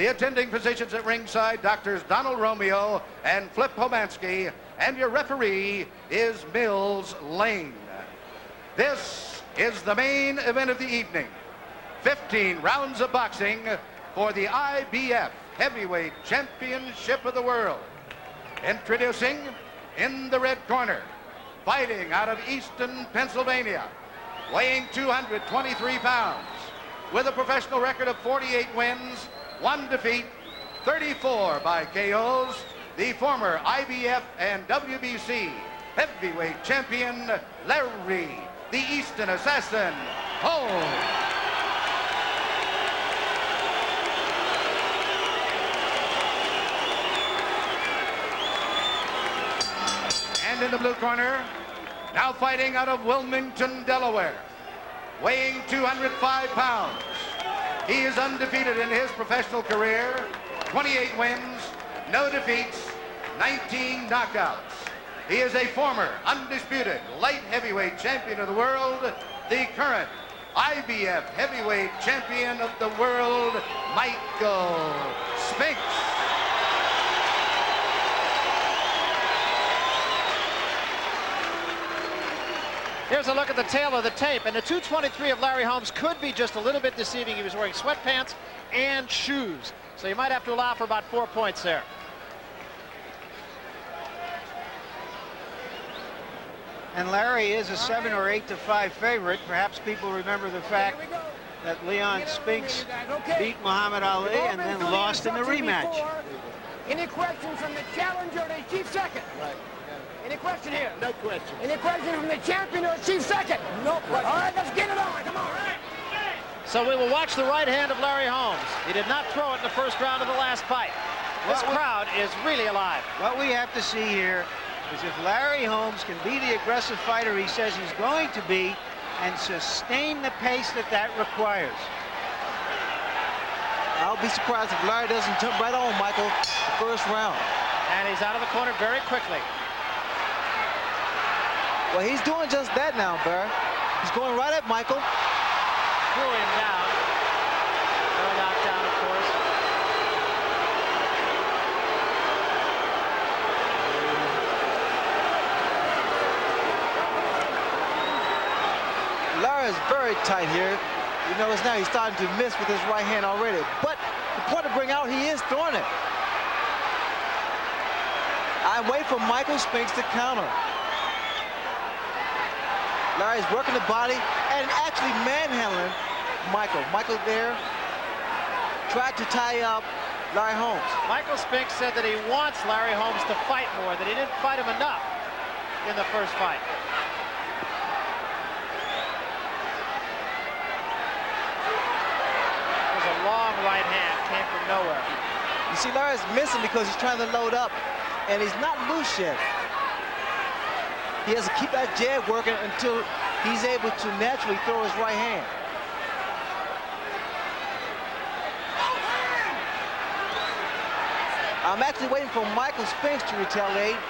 The attending physicians at ringside, Doctors Donald Romeo and Flip Homansky, and your referee is Mills Lane. This is the main event of the evening. 15 rounds of boxing for the IBF Heavyweight Championship of the World. Introducing in the red corner, fighting out of Easton, Pennsylvania, weighing 223 pounds, with a professional record of 48 wins, 1 defeat, 34 by KOs, the former IBF and WBC heavyweight champion, Larry, the Easton Assassin, Holmes. And in the blue corner, now fighting out of Wilmington, Delaware, weighing 205 pounds. He is undefeated in his professional career, 28 wins, no defeats, 19 knockouts. He is a former undisputed light heavyweight champion of the world, the current IBF heavyweight champion of the world, Michael Spinks. Here's a look at the tail of the tape, and the 223 of Larry Holmes could be just a little bit deceiving. He was wearing sweatpants and shoes, so you might have to allow for about 4 points there. And Larry is a 7 or 8 to 5 favorite. Perhaps people remember the fact that Leon Spinks beat Muhammad Ali and then lost in the rematch. Any questions from the challenger or the chief second? Right. Any question here? No question. Any question from the champion or chief second? No question. All right, let's get it on. Come on. So we will watch the right hand of Larry Holmes. He did not throw it in the first round of the last fight. This crowd is really alive. What we have to see here is if Larry Holmes can be the aggressive fighter he says he's going to be and sustain the pace that requires. I'll be surprised if Larry doesn't jump right on Michael the first round. And he's out of the corner very quickly. Well, he's doing just that now, Barry. He's going right at Michael. Threw him down. No knockdown, of course. Larry is very tight here. You notice now he's starting to miss with his right hand already. But the point to bring out, he is throwing it. I wait for Michael Spinks to counter. Larry's working the body and actually manhandling Michael. Michael there tried to tie up Larry Holmes. Michael Spinks said that he wants Larry Holmes to fight more, that he didn't fight him enough in the first fight. It was a long right hand, came from nowhere. You see, Larry's missing because he's trying to load up, and he's not loose yet. He has to keep that jab working until he's able to naturally throw his right hand. I'm actually waiting for Michael Spinks to retaliate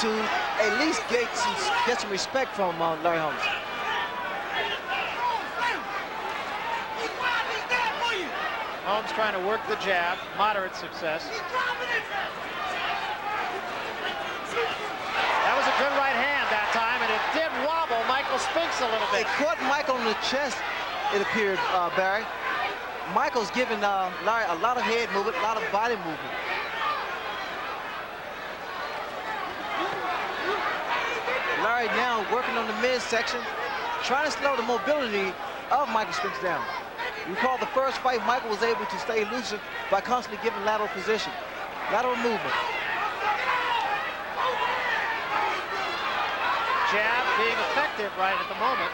to at least get some respect from Larry Holmes. Holmes trying to work the jab, moderate success. That was a good right hand that time, and it did wobble Michael Spinks a little bit. It caught Michael in the chest, it appeared, Barry. Michael's giving Larry a lot of head movement, a lot of body movement. Larry now working on the midsection, trying to slow the mobility of Michael Spinks down. Recall the first fight, Michael was able to stay elusive by constantly giving lateral position, lateral movement. Jab being effective right at the moment.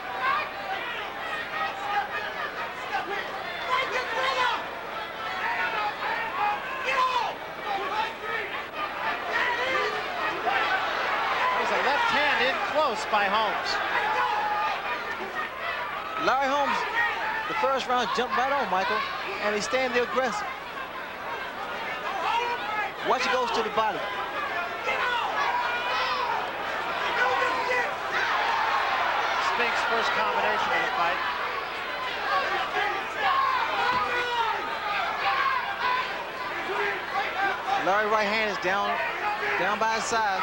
That was a left hand in close by Holmes. Larry Holmes, the first round, jumped right on Michael, and he's staying there aggressive. Watch, he goes to the body. Spinks' first combination of the fight. Larry's right hand is down by his side.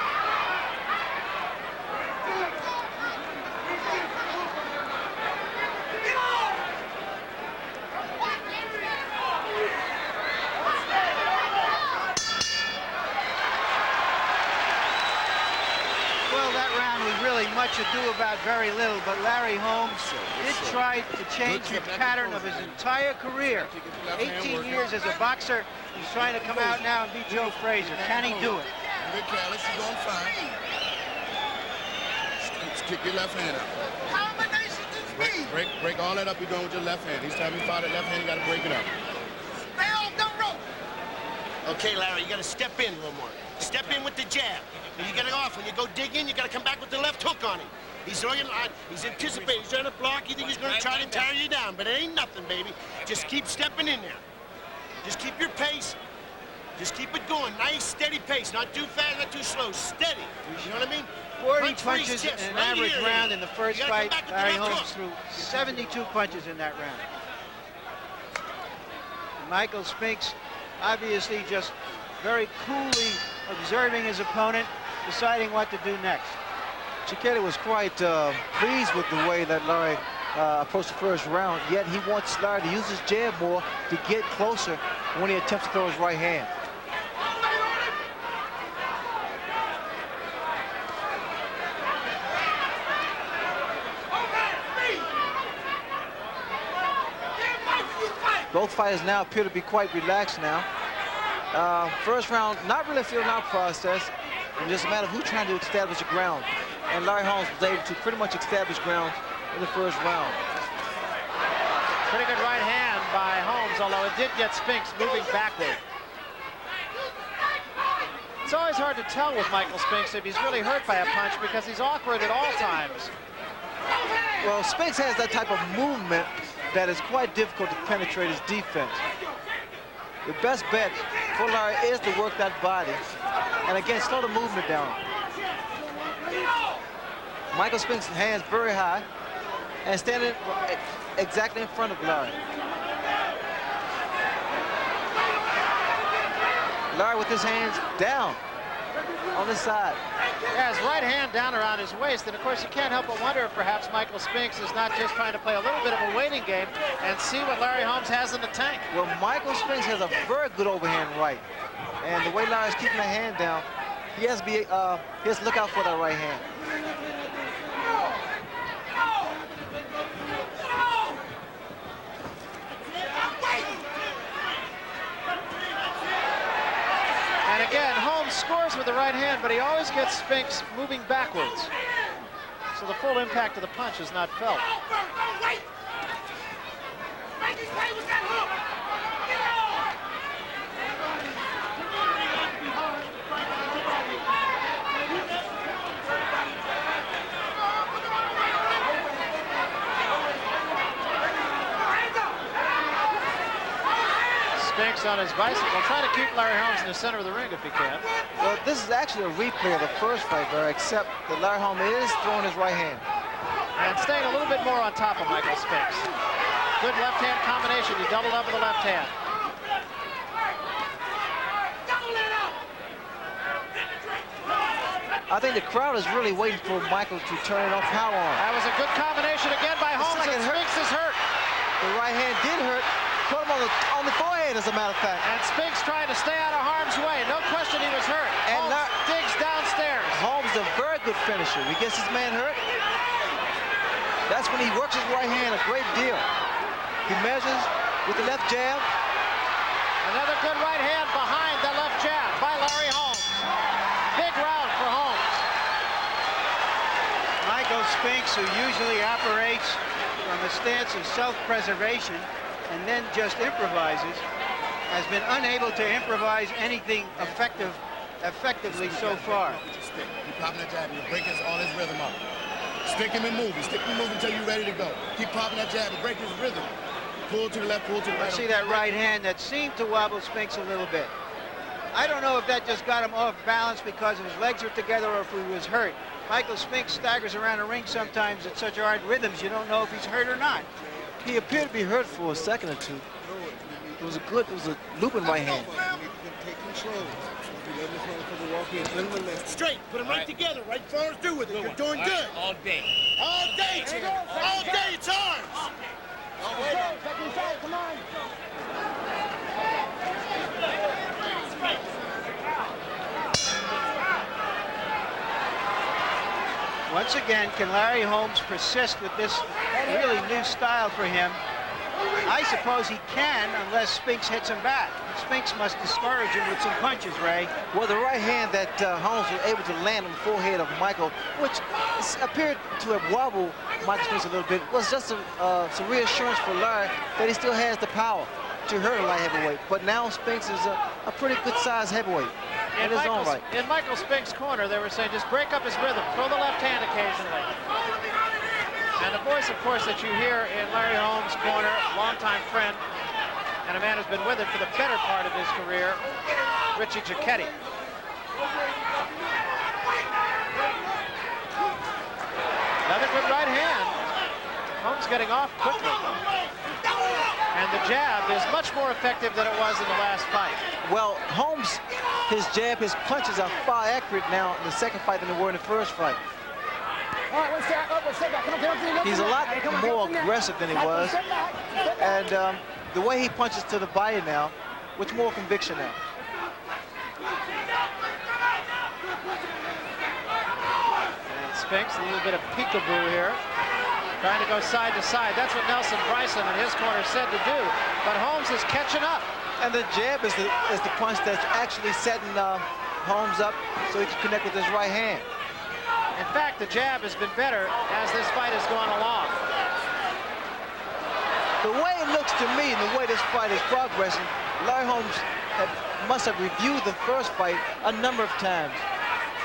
Well, that round was really much ado about very little, but Larry Holmes did try to change the pattern of his entire career. 18 years as a boxer, he's trying to come out now and beat Joe Frazier. Can he do it? Good careless, you're doing fine. Just kick your left hand up. Combination is me. Break all that up you're doing with your left hand. Each time you fire that left hand, you got to break it up. Stay off the rope. Okay, Larry, you got to step in a little more. Step in with the jab. And you get it off. When you go dig in, you got to come back with the left hook on him. He's anticipating. He's trying to block. You think he's going to try to tear you down, but it ain't nothing, baby. Just keep stepping in there. Just keep your pace. Just keep it going. Nice, steady pace. Not too fast, not too slow. Steady. You know what I mean? 40 punches in an average round in the first fight. Larry Holmes threw 72 punches in that round. Michael Spinks obviously just very coolly observing his opponent, deciding what to do next. Cicchetti was quite pleased with the way that Larry approached the first round, yet he wants Larry to use his jab more to get closer when he attempts to throw his right hand. Both fighters now appear to be quite relaxed now. First round, not really feeling our process, and just a matter of who's trying to establish the ground. And Larry Holmes was able to pretty much establish ground in the first round. Pretty good right hand by Holmes, although it did get Spinks moving backward. It's always hard to tell with Michael Spinks if he's really hurt by a punch because he's awkward at all times. Well, Spinks has that type of movement that is quite difficult to penetrate his defense. The best bet for Larry is to work that body. And again, slow the movement down. Michael Spinks' hands very high and standing exactly in front of Larry. Larry with his hands down on the side. Yeah, his right hand down around his waist, and of course you can't help but wonder if perhaps Michael Spinks is not just trying to play a little bit of a waiting game and see what Larry Holmes has in the tank. Well, Michael Spinks has a very good overhand right, and the way Larry's keeping the hand down, he has to look out for that right hand. And again, Holmes scores with the right hand, but he always gets Spinks moving backwards. So the full impact of the punch is not felt. Spinks on his bicycle, trying to keep Larry Holmes in the center of the ring if he can. Well, this is actually a replay of the first fight, Larry, except that Larry Holmes is throwing his right hand. And staying a little bit more on top of Michael Spinks. Good left-hand combination. He doubled up with the left hand. I think the crowd is really waiting for Michael to turn it off power on. That was a good combination again by Holmes, like and Spinks is hurt. The right hand did hurt. Put him on the forehead, as a matter of fact. And Spinks trying to stay out of harm's way. No question he was hurt. And Holmes digs downstairs. Holmes is a very good finisher. He gets his man hurt. That's when he works his right hand a great deal. He measures with the left jab. Another good right hand behind the left jab by Larry Holmes. Big round for Holmes. Michael Spinks, who usually operates from a stance of self-preservation and then just improvises, has been unable to improvise anything effectively so far. Keep popping that jab, you're breaking all his rhythm up. Stick him and move. Stick him and move until you're ready to go. Keep popping that jab and break his rhythm. Pull to the left, pull to the right. See that right hand that seemed to wobble Spinks a little bit. I don't know if that just got him off balance because his legs were together or if he was hurt. Michael Spinks staggers around a ring sometimes at such hard rhythms you don't know if he's hurt or not. He appeared to be hurt for a second or two. It was a looping right hand. Take control. Straight. Put them right together. Right forward through with it. You're doing good. All day. All day. All day. It's ours. Second side, come on. Once again, can Larry Holmes persist with this really new style for him? I suppose he can, unless Spinks hits him back. Spinks must discourage him with some punches, Ray. Well, the right hand that Holmes was able to land on the forehead of Michael, which appeared to have wobbled Michael Spinks a little bit, was just some reassurance for Larry that he still has the power to hurt a light heavyweight. But now Spinks is a pretty good-sized heavyweight in his own right. In Michael Spinks' corner, they were saying just break up his rhythm, throw the left hand occasionally. And the voice, of course, that you hear in Larry Holmes' corner, longtime friend, and a man who's been with him for the better part of his career, Richie Giacchetti. Another good right hand. Holmes getting off quickly. And the jab is much more effective than it was in the last fight. Well, Holmes, his jab, his punches are far accurate now in the second fight than they were in the first fight. All right, one step up, one step back. Come on, He's a lot more aggressive than he was. And the way he punches to the body now, with more conviction now. And Spinks, a little bit of peekaboo here. Trying to go side to side. That's what Nelson Bryson in his corner said to do. But Holmes is catching up. And the jab is the punch that's actually setting Holmes up so he can connect with his right hand. In fact, the jab has been better as this fight has gone along. The way it looks to me and the way this fight is progressing, Larry Holmes must have reviewed the first fight a number of times,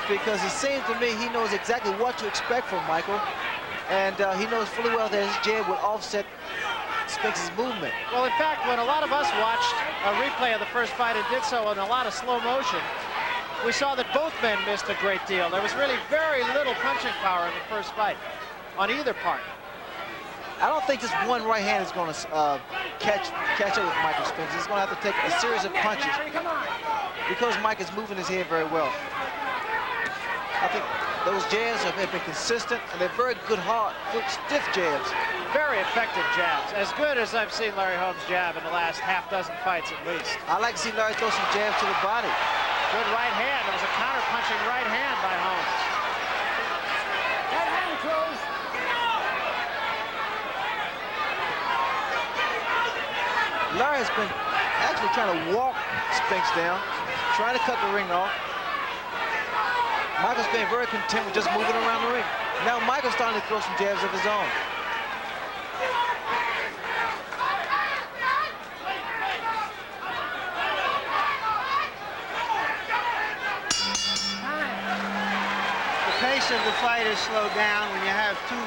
because it seems to me he knows exactly what to expect from Michael, and he knows fully well that his jab will offset Spinks' movement. Well, in fact, when a lot of us watched a replay of the first fight and did so in a lot of slow motion, we saw that both men missed a great deal. There was really very little punching power in the first fight on either part. I don't think this one right hand is going to catch up with Michael Spinks. He's going to have to take a series of punches because Mike is moving his head very well. I think those jabs have been consistent, and they're very good, hard, good, stiff jabs. Very effective jabs. As good as I've seen Larry Holmes jab in the last half dozen fights at least. I like to see Larry throw some jabs to the body. Good right hand. It was a counter-punching right hand by Holmes. That hand closed. Larry has been actually trying to walk Spinks down, trying to cut the ring off. Michael's been very content with just moving around the ring. Now Michael's starting to throw some jabs of his own. The pace of the fight is slowed down when you have two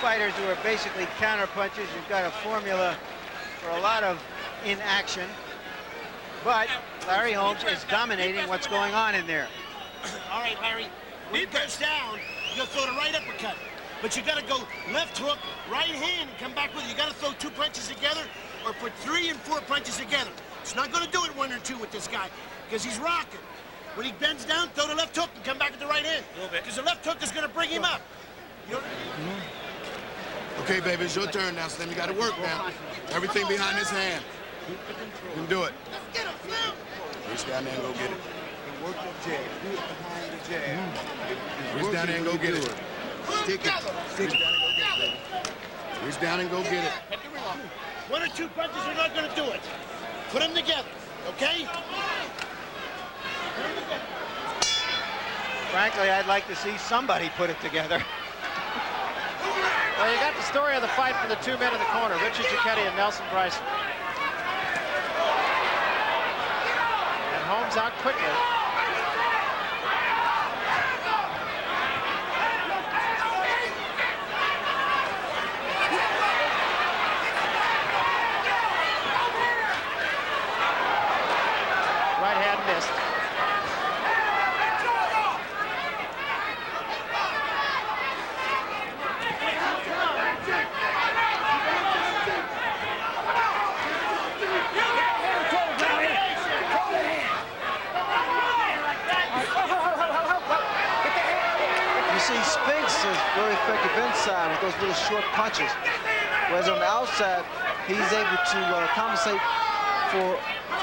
fighters who are basically counter punchers. You've got a formula for a lot of inaction, but Larry Holmes is dominating what's going on in there. All right, Larry. When it goes down, you'll throw the right uppercut. But you got to go left hook, right hand, and come back with it. You got to throw two punches together or put 3 and 4 punches together. It's not going to do it 1 or 2 with this guy because he's rocking. When he bends down, throw the left hook and come back with the right hand. Because the left hook is going to bring him up. You know? Okay, baby, it's your turn now, Slim. You got to work now. Everything behind his hand. You can do it. Let's get him, Slim. Reach down there and go get it. Work the jab. Do it behind the jab. Reach down there and go get it. Stick it. Stick it. Reach down and go get it. Take the ring off. 1 or 2 punches are not going to do it. Put them together, okay? Frankly, I'd like to see somebody put it together. Well, you got the story of the fight for the two men in the corner, Richie Giacchetti and Nelson Bryson. And Holmes out quickly. Right hand missed. see Spinks is very effective inside with those little short punches. Whereas on the outside, he's able to compensate for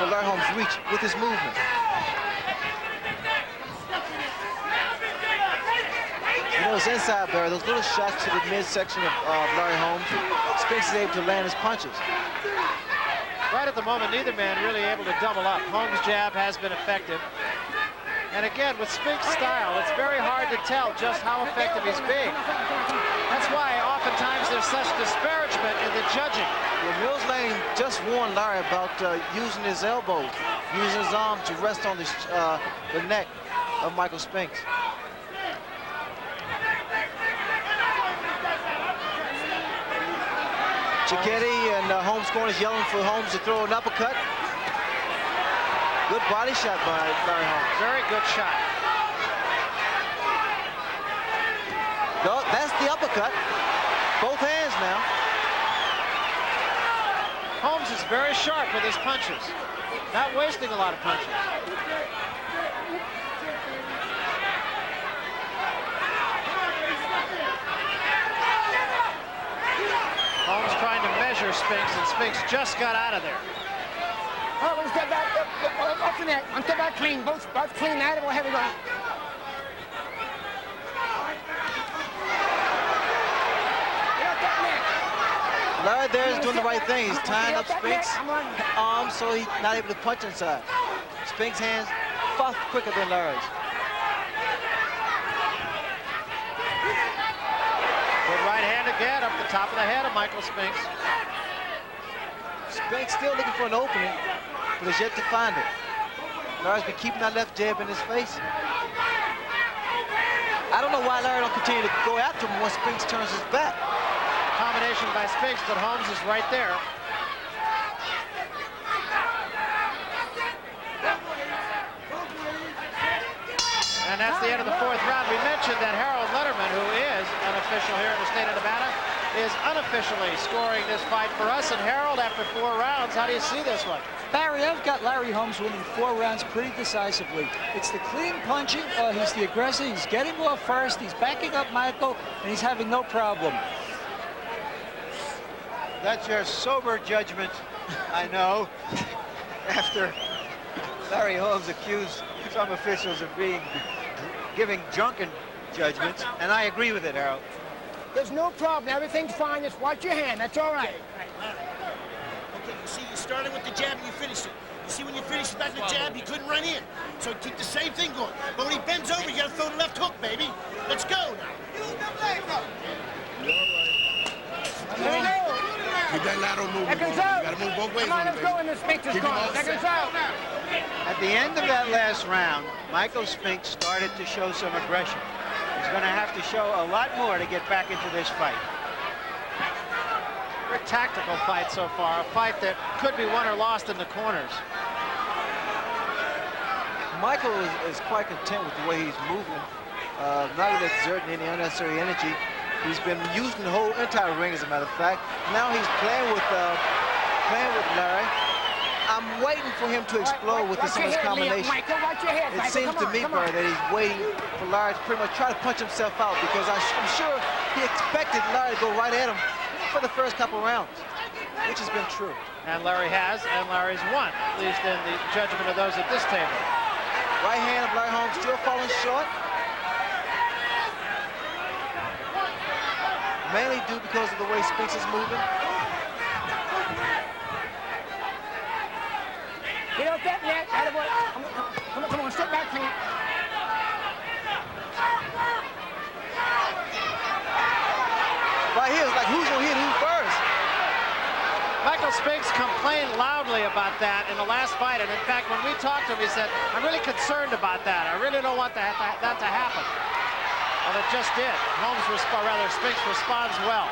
Larry Holmes' reach with his movement. You know, it's inside, Barry. Those little shots to the midsection of Larry Holmes, Spinks is able to land his punches. Right at the moment, neither man really able to double up. Holmes' jab has been effective. And again, with Spinks' style, it's very hard to tell just how effective he's being. That's why oftentimes there's such disparagement in the judging. Well, Mills Lane just warned Larry about using his elbows, using his arm to rest on the neck of Michael Spinks. Cicchetti and Holmes corners yelling for Holmes to throw an uppercut. Good body shot by Larry Holmes. Very good shot. No, that's the uppercut. Both hands now. Holmes is very sharp with his punches. Not wasting a lot of punches. Holmes trying to measure Spinks, and Spinks just got out of there. Oh, one step back, up the neck. One step back clean, both clean that, and we'll have it going. Larry there is doing the right thing. He's tying up Spinks' arms so he's not able to punch inside. Spinks' hands far quicker than Larry's. Good right hand again up the top of the head of Michael Spinks. Spinks still looking for an opening, but has yet to find it. Larry's been keeping that left jab in his face. I don't know why Larry don't continue to go after him once Spinks turns his back. Combination by Spinks, but Holmes is right there. And that's the end of the fourth round. We mentioned that Harold Letterman, who is an official here in the state of Nevada, is unofficially scoring this fight for us. And Harold, after 4 rounds, how do you see this one? Barry, I've got Larry Holmes winning 4 rounds pretty decisively. It's the clean punching, he's the aggressor, he's getting off first, he's backing up Michael, and he's having no problem. That's your sober judgment, I know, after Larry Holmes accused some officials of giving drunken judgments, and I agree with it, Harold. There's no problem. Everything's fine. Just watch your hand. That's all right. Okay, you see, you started with the jab and you finished it. You see, when you finish back the jab, he couldn't run in. So keep the same thing going. But when he bends over, you gotta throw the left hook, baby. Let's go now. Keep that lateral movement. Seconds You out. gotta move both ways. Come on, let's go in the Spinks' corner. Seconds out. At the end of that last round, Michael Spinks started to show some aggression. He's going to have to show a lot more to get back into this fight. Very tactical fight so far, a fight that could be won or lost in the corners. Michael is quite content with the way he's moving, not exerting any unnecessary energy. He's been using the whole entire ring, as a matter of fact. Now he's playing with Larry. I'm waiting for him to explode with some of his combination. It seems to me, Barry, that he's waiting for Larry to pretty much try to punch himself out, because I'm sure he expected Larry to go right at him for the first couple rounds, which has been true. And Larry has, and Larry's won, at least in the judgment of those at this table. Right hand of Larry Holmes still falling short. Mainly due because of the way Spinks is moving. Get off that net. Come on, step back, please. Right here, it's like who's gonna hit who first? Michael Spinks complained loudly about that in the last fight, and in fact, when we talked to him, he said, I'm really concerned about that. I really don't want that to happen. Well, it just did. Spinks responds well.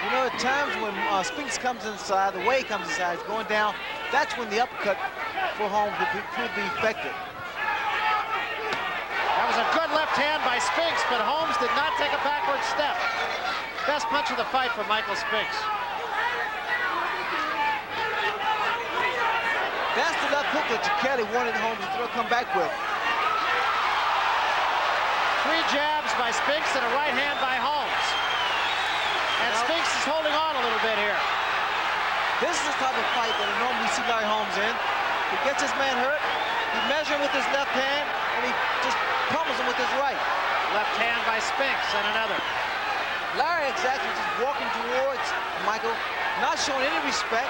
You know, at times when Spinks comes inside, the way he comes inside, he's going down, that's when the uppercut for Holmes could be effective. That was a good left hand by Spinks, but Holmes did not take a backward step. Best punch of the fight for Michael Spinks. That's the left hook that Kelly wanted Holmes to come back with. 3 jabs by Spinks and a right hand by Holmes. And Spinks is holding on a little bit here. This is the type of fight that we normally see Larry Holmes in. He gets his man hurt, he measures him with his left hand, and he just pummels him with his right. Left hand by Spinks and another. Larry exactly just walking towards Michael, not showing any respect.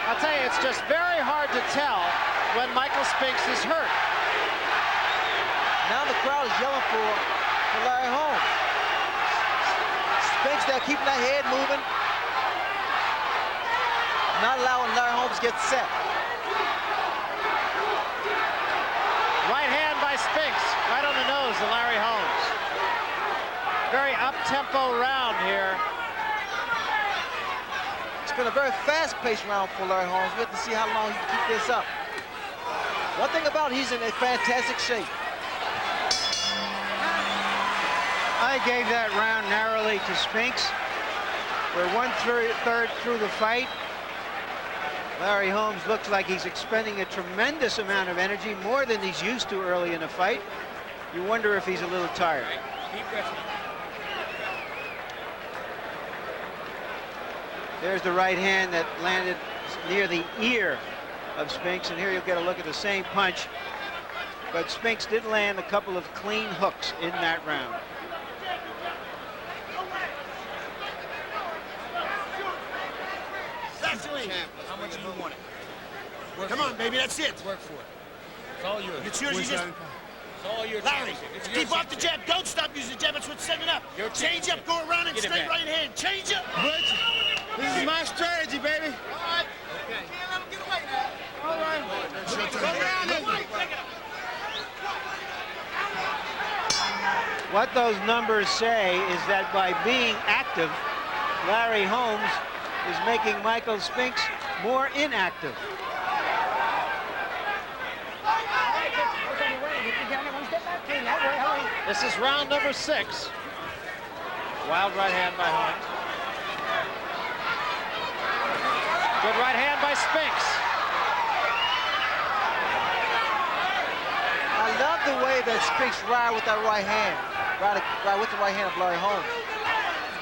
I'll tell you, it's just very hard to tell when Michael Spinks is hurt. Now the crowd is yelling for Larry Holmes. Spinks there keeping that head moving, not allowing Larry Holmes to get set. Right hand by Spinks, right on the nose of Larry Holmes. Very up-tempo round here. It's been a very fast-paced round for Larry Holmes. We have to see how long he can keep this up. One thing about it, he's in a fantastic shape. I gave that round narrowly to Spinks. We're 1/3 through the fight. Larry Holmes looks like he's expending a tremendous amount of energy, more than he's used to early in a fight. You wonder if he's a little tired. There's the right hand that landed near the ear of Spinks, and here you'll get a look at the same punch. But Spinks did land a couple of clean hooks in that round. How much do you want it? Come on, baby, that's it. Work for it. It's all yours. It's yours. You just... It's all yours. Larry, keep off the jab. Don't stop using the jab. That's what's setting up. Change up, go around and straight right hand. Change up. Butch, this is my strategy, baby. All right. Okay. Can't let him get away now. All right. Go around this. What those numbers say is that by being active, Larry Holmes is making Michael Spinks more inactive. This is round number 6. Wild right hand by Holmes. Good right hand by Spinks. I love the way that Spinks ride with that right hand. Ride with the right hand of Larry Holmes.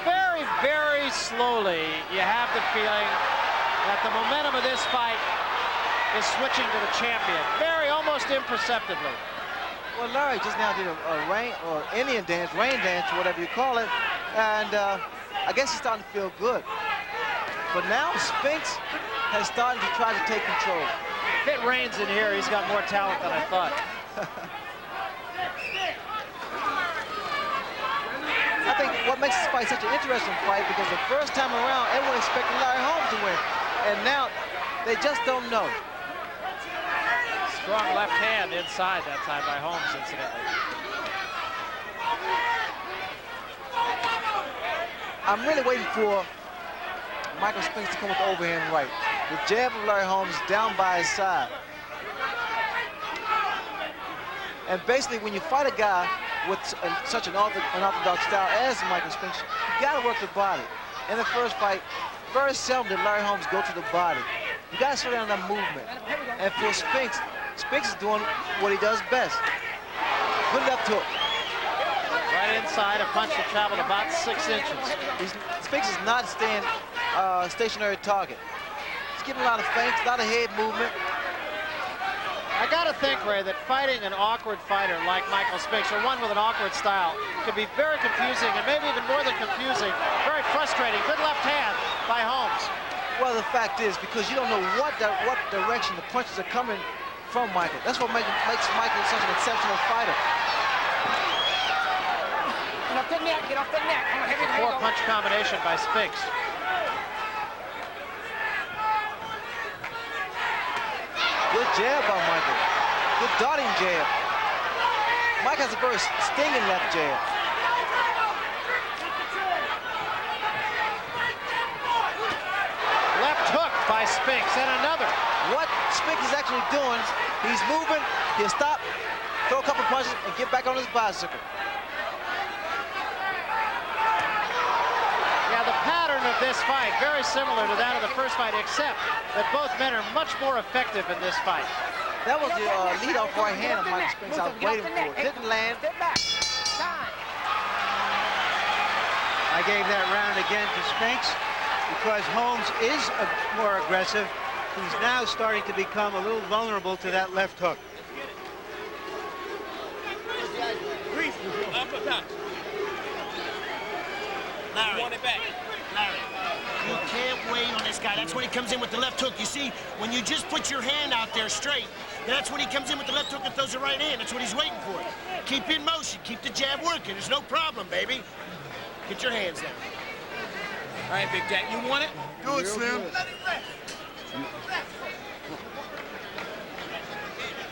Very, very slowly, you have the feeling that the momentum of this fight is switching to the champion. Very, almost imperceptibly. Well, Larry just now did a rain or Indian dance, rain dance, whatever you call it, and I guess he's starting to feel good. But now Spinks has started to try to take control. If it rains in here, he's got more talent than I thought. I think what makes this fight such an interesting fight, because the first time around, everyone expected Larry Holmes to win, and now they just don't know. Strong left hand inside that time by Holmes, incidentally. I'm really waiting for Michael Spinks to come with the overhand right. The jab of Larry Holmes down by his side. And basically, when you fight a guy with such an unorthodox style as Michael Spinks, you got to work the body. In the first fight, very seldom did Larry Holmes go to the body. You got to slow down that movement. And for Spinks, Spinks is doing what he does best. Good left hook. Right inside, a punch that traveled about 6 inches. Spinks is not staying stationary target. He's getting a lot of feints, a lot of head movement. I gotta think, Ray, that fighting an awkward fighter like Michael Spinks, or one with an awkward style, can be very confusing, and maybe even more than confusing, very frustrating. Good left hand by Holmes. Well, the fact is, because you don't know what direction the punches are coming from Michael. That's what makes Michael such an exceptional fighter. Get off the neck, get off the neck. I'm a heavy hand. 4-punch combination by Spinks. Good jab by Michael. Good darting jab. Mike has a very stinging left jab. Left hook by Spinks, and another. What Spinks is actually doing, he's moving, he'll stop, throw a couple punches, and get back on his bicycle. pattern of this fight very similar to that of the first fight, except that both men are much more effective in this fight. That was the lead-off right hand of Michael Spinks. I was waiting for it. Didn't land. I gave that round again to Spinks because Holmes is more aggressive. He's now starting to become a little vulnerable to that left hook. Larry. Want it back. Larry, you can't wait on this guy. That's when he comes in with the left hook. You see, when you just put your hand out there straight, that's when he comes in with the left hook and throws the right hand. That's what he's waiting for. Keep in motion. Keep the jab working. There's no problem, baby. Get your hands down. All right, Big Jack, you want it? Do it, Slim.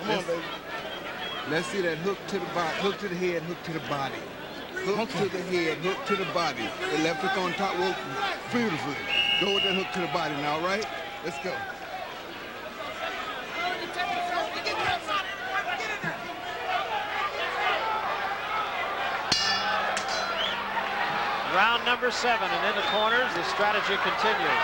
Come on, baby. Let's see that hook to the body, hook to the head, hook to the body. Hook to the head, hook to the body. The left hook on top, work beautifully. Go with that hook to the body now, right? Let's go. Round number 7, and in the corners, the strategy continues.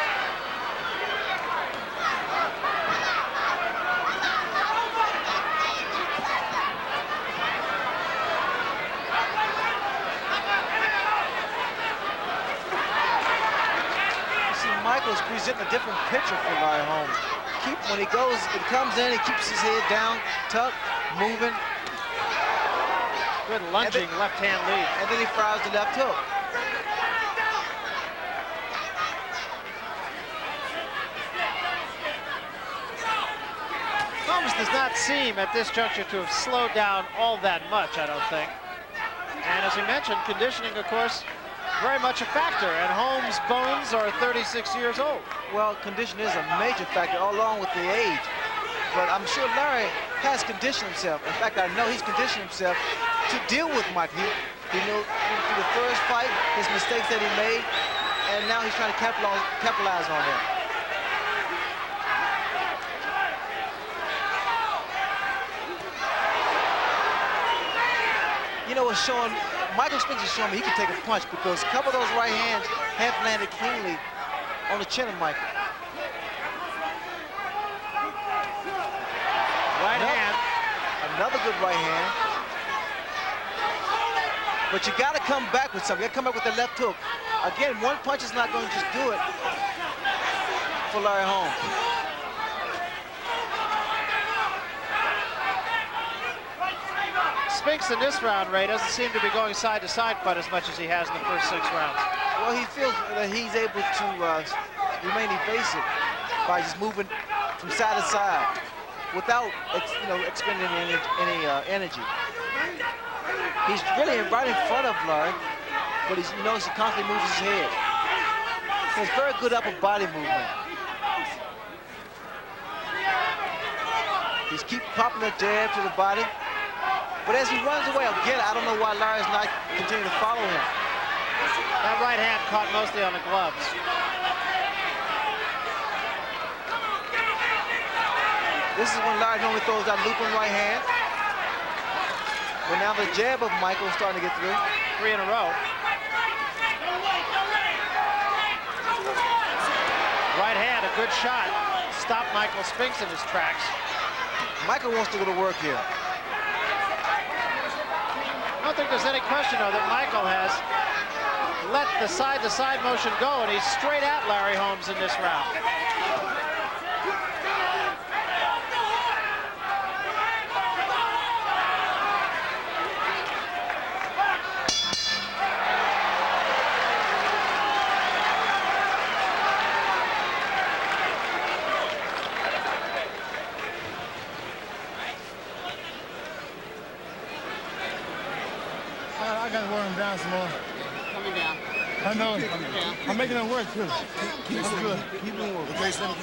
Michael's presenting a different picture for Larry Holmes. When he goes, it comes in, he keeps his head down, tucked, moving. Good lunging left hand lead. And then he fires the left hook. Holmes does not seem at this juncture to have slowed down all that much, I don't think. And as we mentioned, conditioning, of course, very much a factor, and Holmes' bones are 36 years old. Well, condition is a major factor, along with the age. But I'm sure Larry has conditioned himself. In fact, I know he's conditioned himself to deal with Mike. He knew through the first fight, his mistakes that he made, and now he's trying to capitalize on them. You know, it's showing, Michael Spinks is showing me he can take a punch because a couple of those right hands have landed cleanly on the chin of Michael. Right hand. Another good right hand. But you got to come back with something. You got to come back with the left hook. Again, one punch is not going to just do it for Larry Holmes. Spinks in this round, Ray, doesn't seem to be going side to side quite as much as he has in the first 6 rounds. Well, he feels that he's able to remain evasive by just moving from side to side without, expending any energy. He's really right in front of Larry, but he constantly moves his head. He has very good upper body movement. He's keep popping the jab to the body. But as he runs away, again, I don't know why Larry's not continuing to follow him. That right hand caught mostly on the gloves. This is when Larry normally throws that looping right hand. But now the jab of Michael is starting to get through. 3 in a row. Right hand, a good shot. Stopped Michael Spinks in his tracks. Michael wants to go to work here. I don't think there's any question, though, that Michael has let the side-to-side motion go, and he's straight at Larry Holmes in this round. I gotta wear him down some more. Coming down. I know. Yeah. I'm making him work too. Keep him working. Okay, Slim,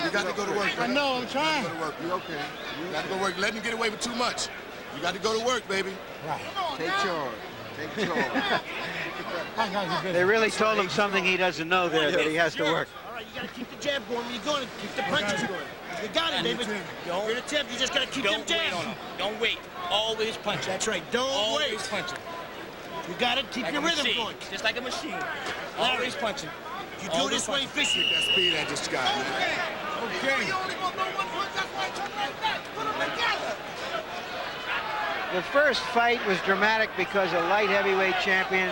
you got to go to work. I know, I'm trying. Go to work. You okay? You got to go to work. Let him get away with too much. You got to go to work, baby. Right. Take charge. Take charge. They really told him something he doesn't know there, that he has to work. All right, you got to keep the jab going when you're going. Keep the punches going. You got it, David. You're in a tip. You just got to keep them jabs. Don't wait. Always punch. That's right. Don't Always wait. punching. You got to keep Like your a rhythm machine. going. Just like a machine. Always punching. You do it this way, efficient. That speed I just got, man. Okay. The first fight was dramatic because a light heavyweight champion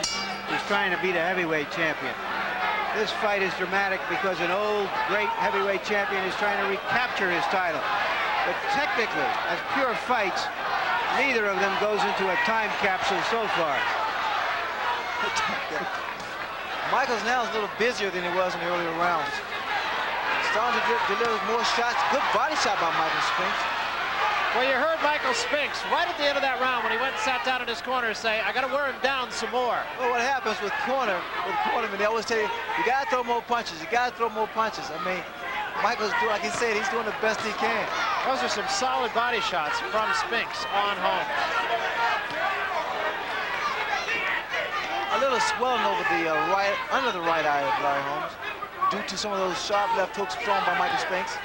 was trying to beat a heavyweight champion. This fight is dramatic because an old, great heavyweight champion is trying to recapture his title. But technically, as pure fights, neither of them goes into a time capsule so far. Michaels now is a little busier than he was in the earlier rounds. Starting to deliver more shots. Good body shot by Michael Spinks. Well, you heard Michael Spinks right at the end of that round when he went and sat down in his corner say, I got to wear him down some more. Well, what happens with cornermen, they always tell you got to throw more punches. You got to throw more punches. I mean, Michael's doing, like he said, he's doing the best he can. Those are some solid body shots from Spinks on Holmes. A little swelling over the under the right eye of Larry Holmes due to some of those sharp left hooks thrown by Michael Spinks.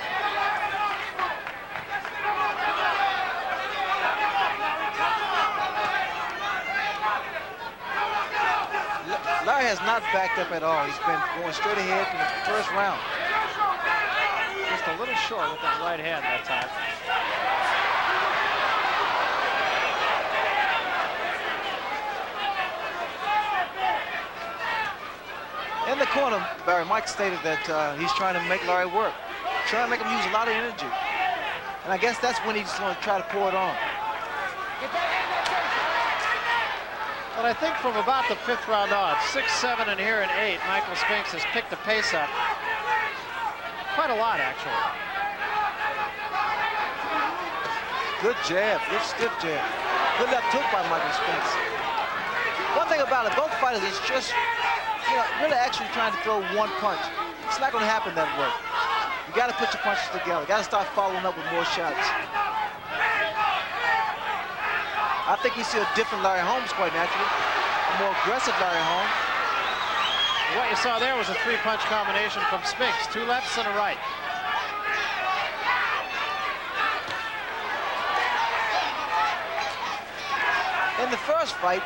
Larry has not backed up at all. He's been going straight ahead from the first round. Just a little short with that right hand that time. In the corner, Barry, Mike stated that he's trying to make Larry work, trying to make him use a lot of energy. And I guess that's when he's going to try to pour it on. Well, I think from about the 5th round on, 6, 7, and here in 8, Michael Spinks has picked the pace up quite a lot, actually. Good jab, good stiff jab. Good left hook by Michael Spinks. One thing about it, both fighters is just, really actually trying to throw one punch. It's not going to happen that way. You got to put your punches together. You got to start following up with more shots. I think we see a different Larry Holmes quite naturally, a more aggressive Larry Holmes. What you saw there was a 3-punch combination from Spinks, 2 lefts and a right. In the first fight,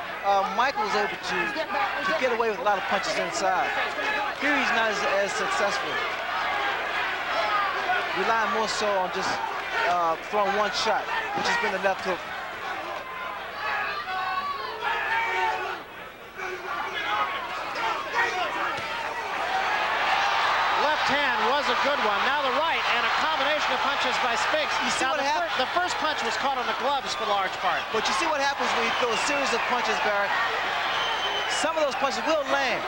Michael was able to get away with a lot of punches inside. Here he's not as successful. Relying more so on just throwing one shot, which has been the left hook. Hand was a good one. Now the right, and a combination of punches by Spinks. You see what happened? The first punch was caught on the gloves for large part. But you see what happens when you throw a series of punches, Barry? Some of those punches will land.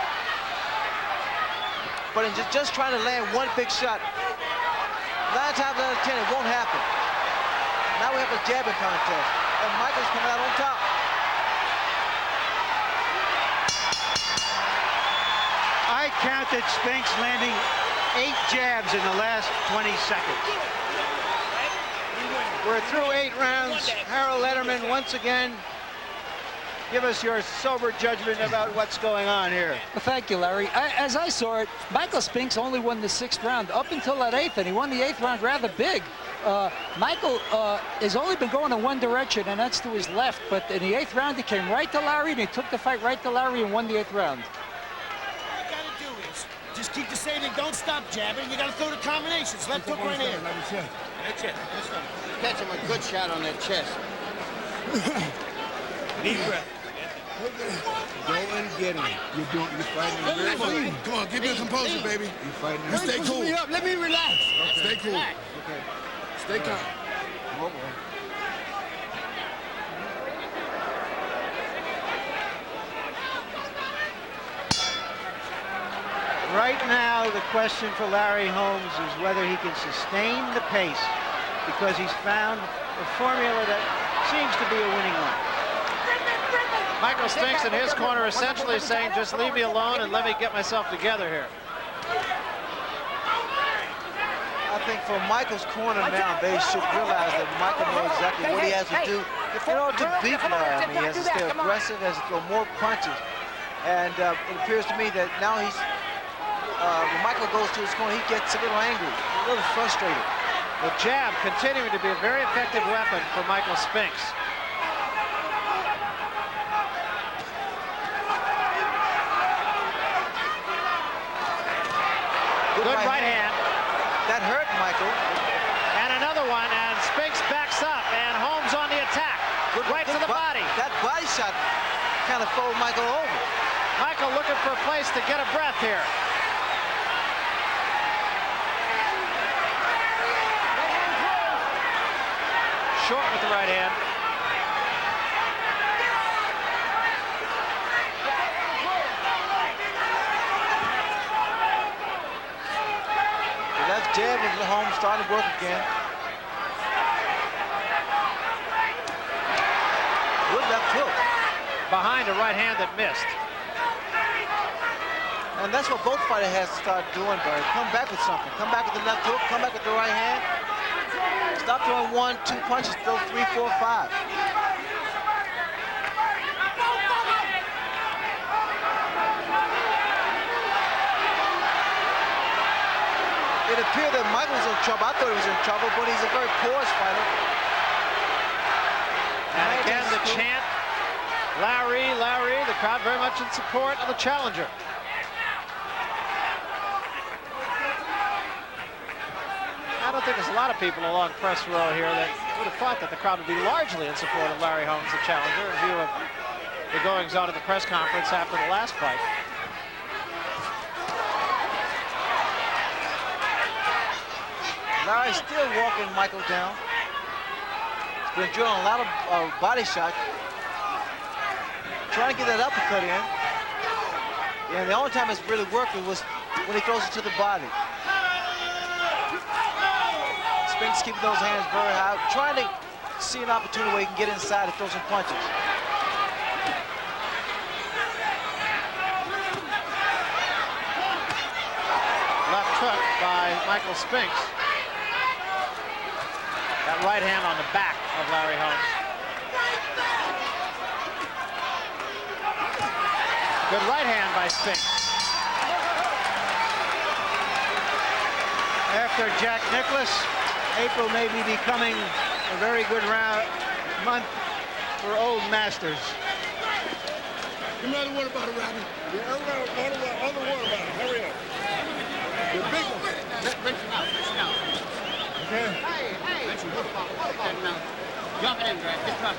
But in just trying to land one big shot, 9 times out of 10, it won't happen. Now we have a jabbing contest, and Michael's coming out on top. I counted Spinks landing 8 jabs in the last 20 seconds. We're through 8 rounds. Harold Letterman, once again, give us your sober judgment about what's going on here. Well, thank you, Larry. As I saw it, Michael Spinks only won the 6th round up until that 8th, and he won the 8th round rather big. Michael has only been going in one direction, and that's to his left. But in the 8th round, he came right to Larry, and he took the fight right to Larry and won the 8th round. Just keep the same and don't stop jabbing. You got to throw the combinations. Left hook right in. That's it. Catch him a good shot on that chest. Deep breath. Go and get him. You're fighting him very well. Come on, keep your composure, baby. You're fighting him. You stay cool. Me up. Let me relax. Stay cool. Okay. Stay calm. Come on, boy. Right now, the question for Larry Holmes is whether he can sustain the pace, because he's found a formula that seems to be a winning one. Michael Spinks in his corner essentially saying, just leave me alone and let me get myself together here. I think for Michael's corner now, they should realize that Michael knows exactly what he has to do in order to beat Larry. I mean, he has to stay aggressive, has to throw more punches. And it appears to me that now he's, when Michael goes to his corner, he gets a little angry, a little frustrated. The jab continuing to be a very effective weapon for Michael Spinks. Good right hand. That hurt Michael. And another one, and Spinks backs up, and Holmes on the attack. Right to the body. That body shot kind of folded Michael over. Michael looking for a place to get a breath here. Short with the right hand. The left jab of Holmes starting to work again. Good left hook. Behind a right hand that missed. And that's what both fighters has to start doing, Barry. Come back with something. Come back with the left hook. Come back with the right hand. Stop throwing 1, 2 punches. Throw 3, 4, 5. It appeared that Michael was in trouble. I thought he was in trouble, but he's a very porous fighter. And again, the chant, Larry, Larry, the crowd very much in support of the challenger. I don't think there's a lot of people along press row here that would have thought that the crowd would be largely in support of Larry Holmes, the challenger, in view of the goings-on at the press conference after the last fight. Larry's still walking Michael down. He's been drilling a lot of body shots. Trying to get that uppercut in. And the only time it's really working was when he throws it to the body. Spinks keeping those hands very high, trying to see an opportunity where he can get inside and throw some punches. Left hook by Michael Spinks. That right hand on the back of Larry Holmes. Good right hand by Spinks. After Jack Nicklaus, April may be becoming a very good month for old masters. Give me another water bottle, Robbie. Yeah, other water bottle. Hurry up. The big one. Rinse him out. Okay. Hey. Rinse him. Water bottle. Drop it in, Greg. Just drop it.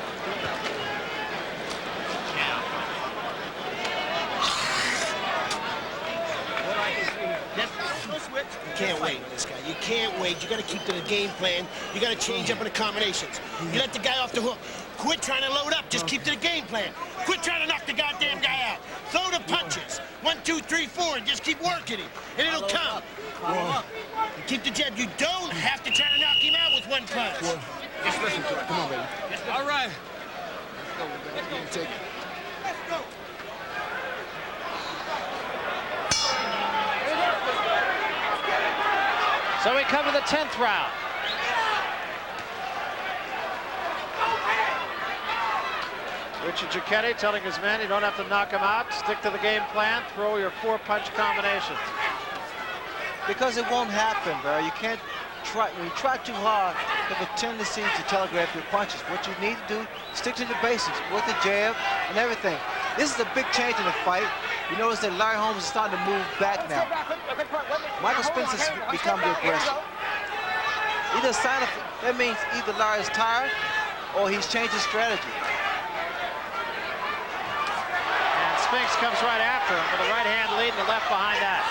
You can't wait, this guy. You can't wait. You got to keep to the game plan. You got to change up in the combinations. You let the guy off the hook. Quit trying to load up. Just keep to the game plan. Quit trying to knock the goddamn guy out. Throw the punches. 1, 2, 3, 4, and just keep working him, and it'll come. And keep the jab. You don't have to try to knock him out with one punch. Just listen to it. Come on, baby. All right. Let's go. Take it. Let's go. So we come to the 10th round. Richard Giacchetti telling his men, you don't have to knock him out. Stick to the game plan. Throw your 4-punch combinations. Because it won't happen, Barry. You can't try. When you try too hard, you have a tendency to telegraph your punches. What you need to do, stick to the basics with the jab and everything. This is a big change in the fight. You notice that Larry Holmes is starting to move back now. Michael Spinks has become the aggressor. Either sign of, that means either Larry is tired or he's changed his strategy. And Spinks comes right after him with a right hand lead and the left behind that.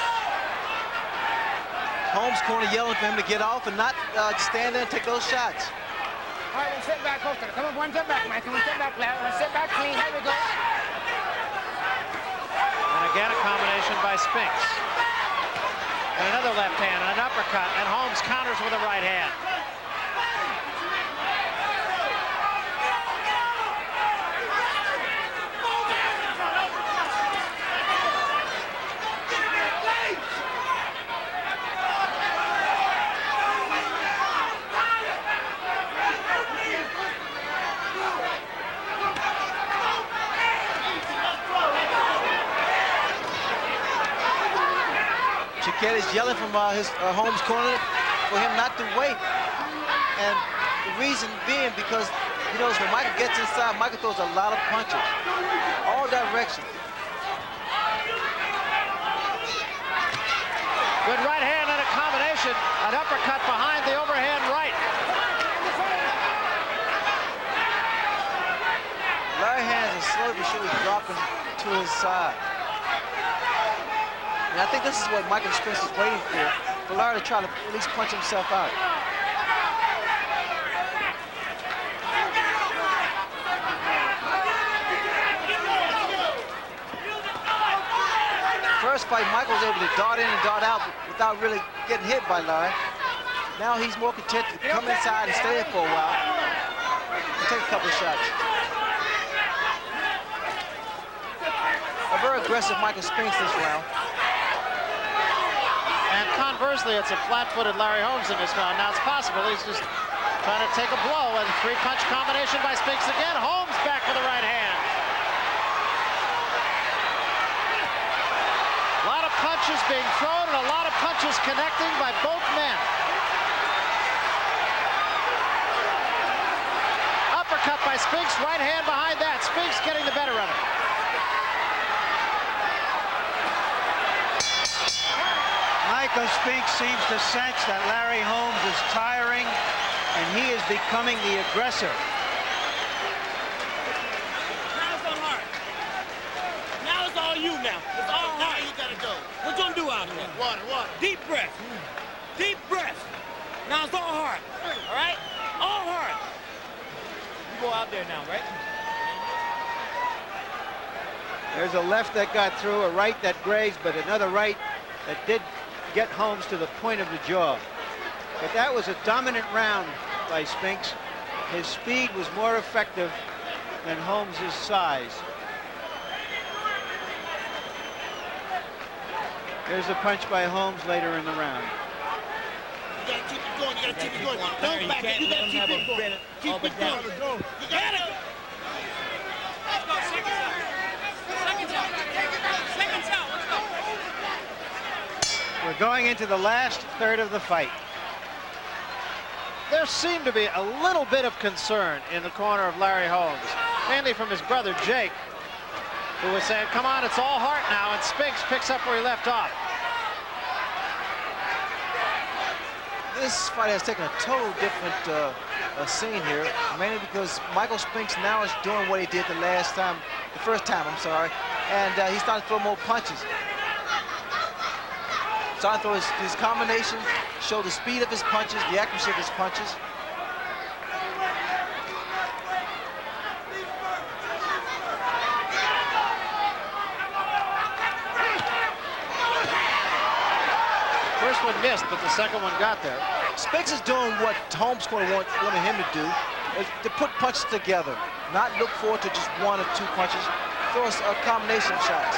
Holmes corner yelling for him to get off and not stand there and take those shots. All right, we'll sit back closer. Come on, one step back, Michael. One step back, Larry. One step back, clean. Here we go. And again, a combination by Spinks. And another left hand and an uppercut, and Holmes counters with a right hand. Giachetti's yelling from his Holmes corner for him not to wait. And the reason being because he knows when Michael gets inside, Michael throws a lot of punches. All directions. Good right hand combination, an uppercut behind the overhand right. Larry hands are slowly but surely dropping to his side. And I think this is what Michael Spinks is waiting for Larry to try to at least punch himself out. First fight, Michael was able to dart in and dart out without really getting hit by Larry. Now he's more content to come inside and stay there for a while and take a couple of shots. A very aggressive Michael Spinks this round. And conversely, it's a flat-footed Larry Holmes in this round. Now it's possible he's just trying to take a blow, and three-punch combination by Spinks again. Holmes back with the right hand. A lot of punches being thrown and a lot of punches connecting by both men. Uppercut by Spinks, right hand behind that. Spinks getting the better of it. Michael Spinks seems to sense that Larry Holmes is tiring, and he is becoming the aggressor. Now it's on heart. Now it's all you now. It's all heart. Now you gotta go. What you gonna do out here? Water, water. Deep breath. Deep breath. Now it's all heart. All right? All heart. You go out there now, right? There's a left that got through, a right that grazed, but another right that did get Holmes to the point of the jaw. But that was a dominant round by Spinks. His speed was more effective than Holmes' size. There's a punch by Holmes later in the round. You gotta keep it going. You gotta keep it going. Don't back it. You gotta keep it going. Keep it going. You gotta go. Let's go. Seconds out. Seconds out. Let's go. We're going into the last third of the fight. There seemed to be a little bit of concern in the corner of Larry Holmes, mainly from his brother Jake, who was saying, come on, it's all heart now, and Spinks picks up where he left off. This fight has taken a total different scene here, mainly because Michael Spinks now is doing what he did the first time, I'm sorry, and he's starting to throw more punches. Starting to throw his combination, show the speed of his punches, the accuracy of his punches. First one missed, but the second one got there. Spinks is doing what Holmes wanted him to do, is to put punches together, not look forward to just one or two punches, throw a combination of shots.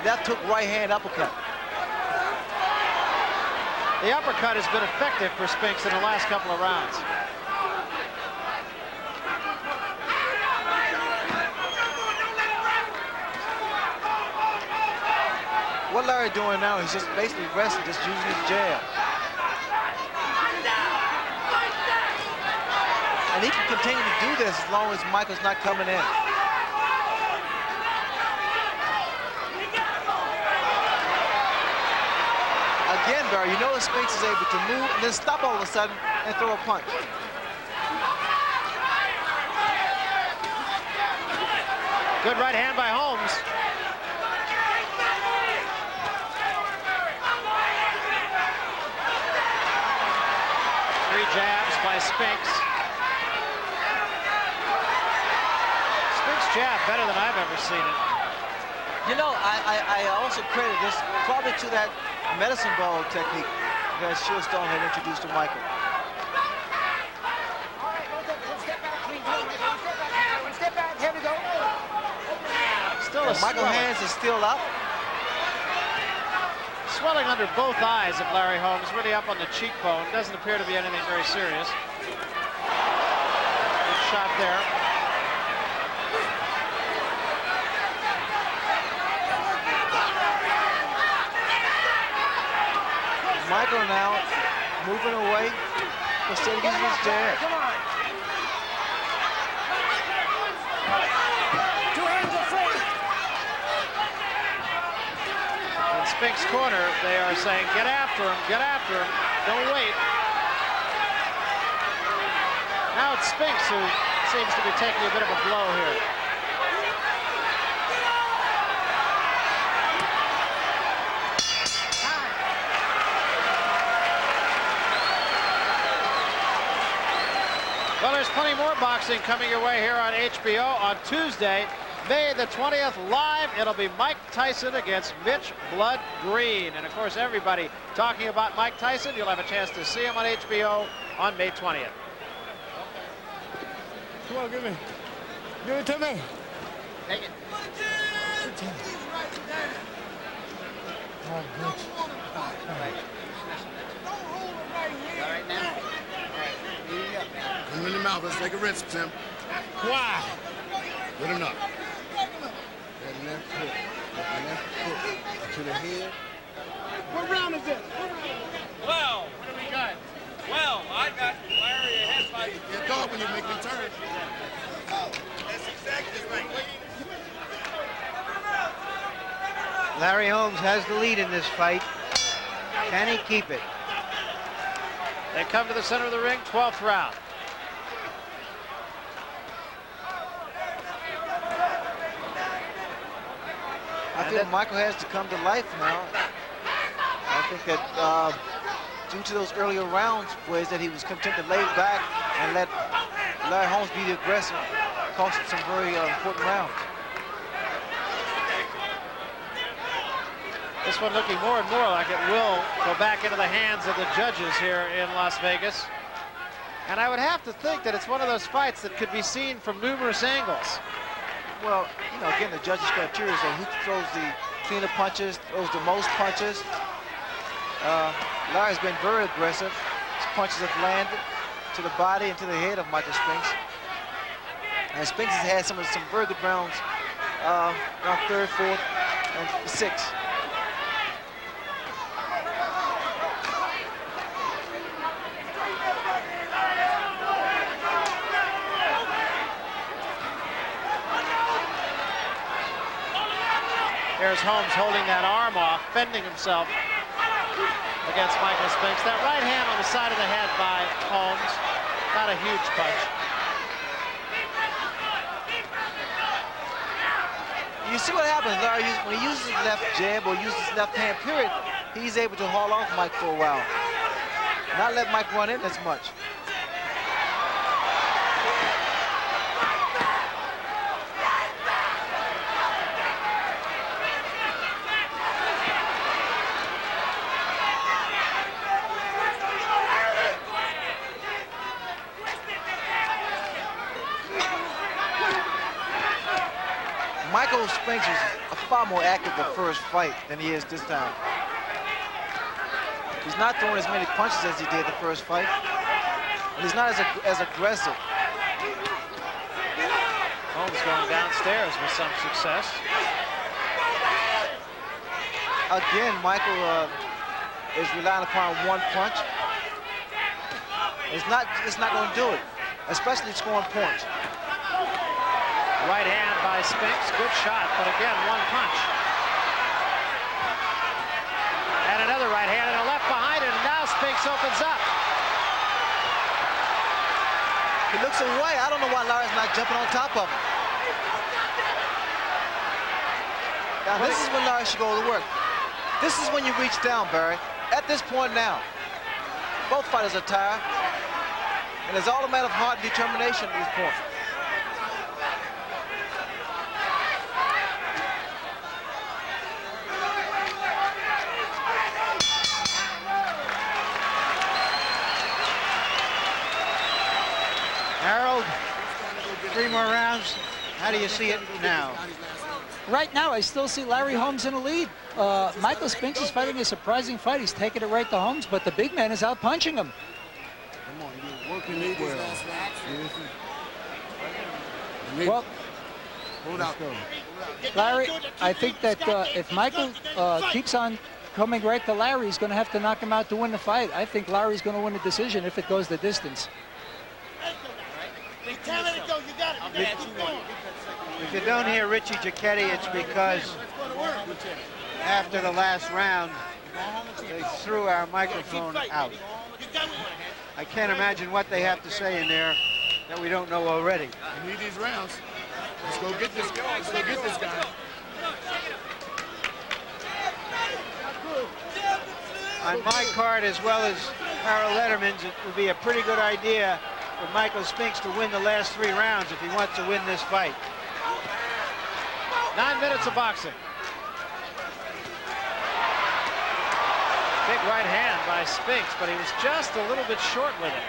That took right hand uppercut. The uppercut has been effective for Spinks in the last couple of rounds. What Larry doing now, he's just basically resting, just using his jab. And he can continue to do this as long as Michael's not coming in. Again, Barry, you know that Spinks is able to move and then stop all of a sudden and throw a punch. Good right hand by Holmes. Three jabs by Spinks. Spinks jab better than I've ever seen it. You know, I also credit this probably to that medicine ball technique that Shieldstone had introduced to Michael. All right, one step back, clean. One step back, here we go. Still a Michael's swelling. hands are still up. Swelling under both eyes of Larry Holmes, really up on the cheekbone. Doesn't appear to be anything very serious. Good shot there. Michael now moving away, instead of using his jab. Come on. Two hands are free. And Spinks corner, they are saying, get after him, don't wait. Now it's Spinks who seems to be taking a bit of a blow here. Well, there's plenty more boxing coming your way here on HBO on Tuesday, May the 20th, live. It'll be Mike Tyson against Mitch Blood Green. And, of course, everybody talking about Mike Tyson. You'll have a chance to see him on HBO on May 20th. Come on, give it to me. Take it. All right now. Come in the mouth. Let's take a risk, Tim. Why? Good enough. That left hook to the head. What round is this? Well, what do we got? Well, I got Larry ahead by... Get dog when you make me turn. That's exactly right. Larry Holmes has the lead in this fight. Can he keep it? They come to the center of the ring, 12th round. I feel Michael has to come to life now. I think that due to those earlier rounds was that he was content to lay back and let Larry Holmes be the aggressor, costing some very important rounds. This one looking more and more like it will go back into the hands of the judges here in Las Vegas. And I would have to think that it's one of those fights that could be seen from numerous angles. Well, you know, again, the judges' criteria is who throws the cleaner punches, throws the most punches. Larry's been very aggressive. His punches have landed to the body and to the head of Michael Spinks. And Spinks has had some very good rounds, round 3rd, 4th, and 6th. Here's Holmes holding that arm off, fending himself against Michael Spinks. That right hand on the side of the head by Holmes, not a huge punch. You see what happens, Larry, when he uses his left jab or uses his left hand, period, he's able to haul off Mike for a while. Not let Mike run in as much. Michael Spinks is far more active the first fight than he is this time. He's not throwing as many punches as he did the first fight. And he's not as aggressive. Holmes going downstairs with some success. Again, Michael is relying upon one punch. It's not going to do it, especially scoring points. Right hand by Spinks, good shot, but again, one punch. And another right hand and a left behind it, and now Spinks opens up. He looks away. I don't know why Larry's not jumping on top of him. Now, this is when Larry should go to work. This is when you reach down, Barry. At this point now, both fighters are tired, and it's all a matter of heart and determination at this point. Harold, 3 more rounds. How do you see it now? Right now, I still see Larry Holmes in the lead. Michael Spinks is fighting a surprising fight. He's taking it right to Holmes, but the big man is out punching him. Come on, you're working it well. Well, Hold out. Larry, I think that if Michael keeps on coming right to Larry, he's going to have to knock him out to win the fight. I think Larry's going to win the decision if it goes the distance. If you don't hear Richie Giacchetti, it's because after the last round, they threw our microphone out. I can't imagine what they have to say in there that we don't know already. We need these rounds. Let's go get this guy. Let's go get this guy. On my card, as well as Harold Letterman's, it would be a pretty good idea for Michael Spinks to win the last 3 rounds if he wants to win this fight. 9 minutes of boxing. Big right hand by Spinks, but he was just a little bit short with it.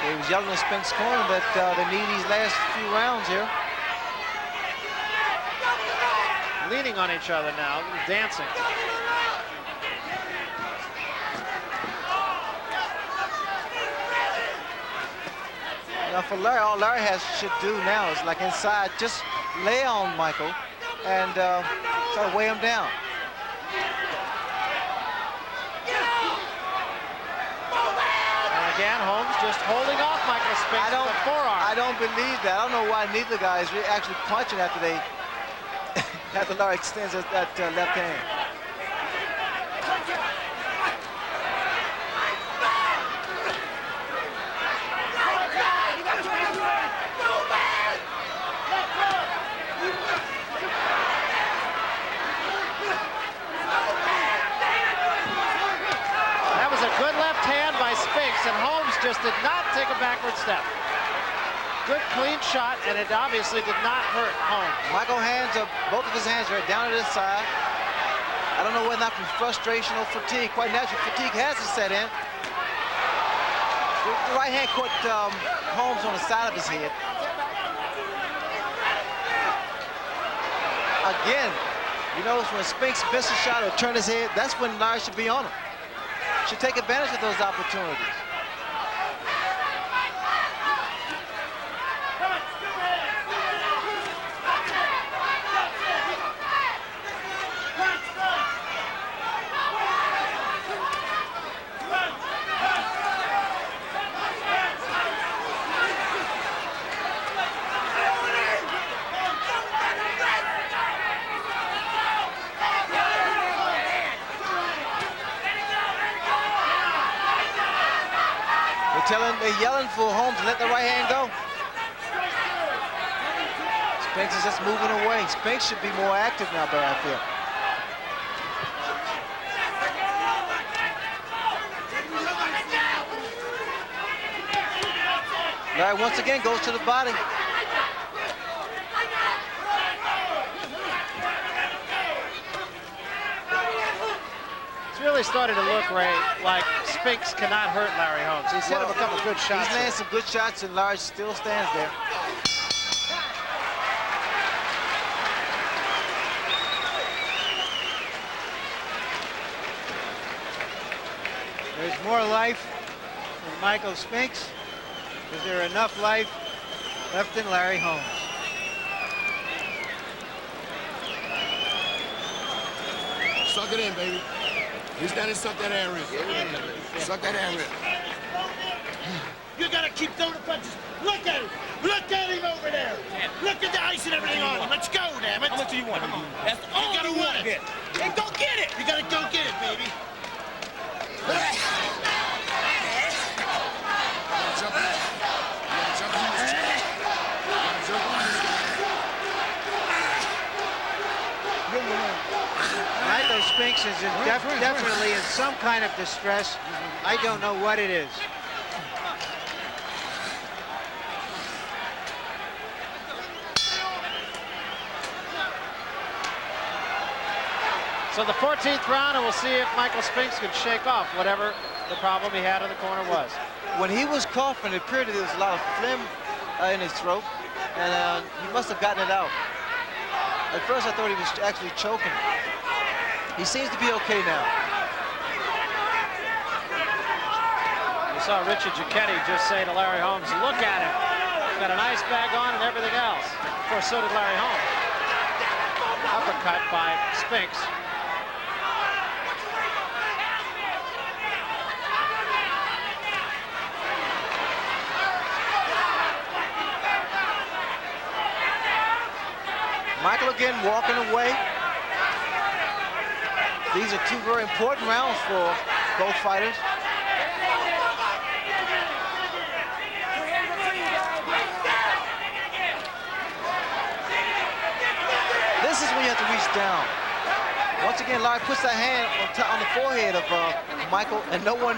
He was yelling at Spinks' corner that they need these last few rounds here. Leaning on each other now, dancing. Now for Larry, all Larry should do now is like inside, just lay on Michael and try to weigh him down. And again, Holmes just holding off Michael Spinks with the forearm. I don't believe that. I don't know why neither guy is actually punching after Larry extends that left hand. And Holmes just did not take a backward step. Good clean shot, and it obviously did not hurt Holmes. Michael both of his hands are down at his side. I don't know whether or not from frustration or fatigue. Quite naturally, fatigue has to set in. The right hand caught Holmes on the side of his head. Again, you notice when Spinks misses a shot or turn his head, that's when Larry should be on him. Should take advantage of those opportunities. They're yelling for Holmes to let the right hand go. Spinks is just moving away. Spinks should be more active now, but I feel. Larry once again goes to the body. It's really starting to look, Ray, like Spinks cannot hurt Larry Holmes. He's hit him a couple good shots. He's landing some good shots, and Larry still stands there. There's more life in Michael Spinks. Is there enough life left in Larry Holmes? Suck it in, baby. Reach down and suck that air in. Suck that air in. You gotta keep throwing the punches. Look at him. Look at him over there. Look at the ice and everything on him. Let's go, damn it. How much do you want? That's all you gotta you want to get. And go get it. You gotta go get it, baby. Michael Spinks is definitely in some kind of distress. I don't know what it is. So the 14th round, and we'll see if Michael Spinks can shake off whatever the problem he had in the corner was. When he was coughing, it appeared that there was a lot of phlegm in his throat, and he must have gotten it out. At first, I thought he was actually choking. He seems to be okay now. You saw Richard Giacchetti just say to Larry Holmes, look at him. He's got an ice bag on and everything else. Of course, so did Larry Holmes. Uppercut by Spinks. again walking away. These are two very important rounds for both fighters. This is when you have to reach down. Once again, Larry puts that hand on the forehead of Michael, and no one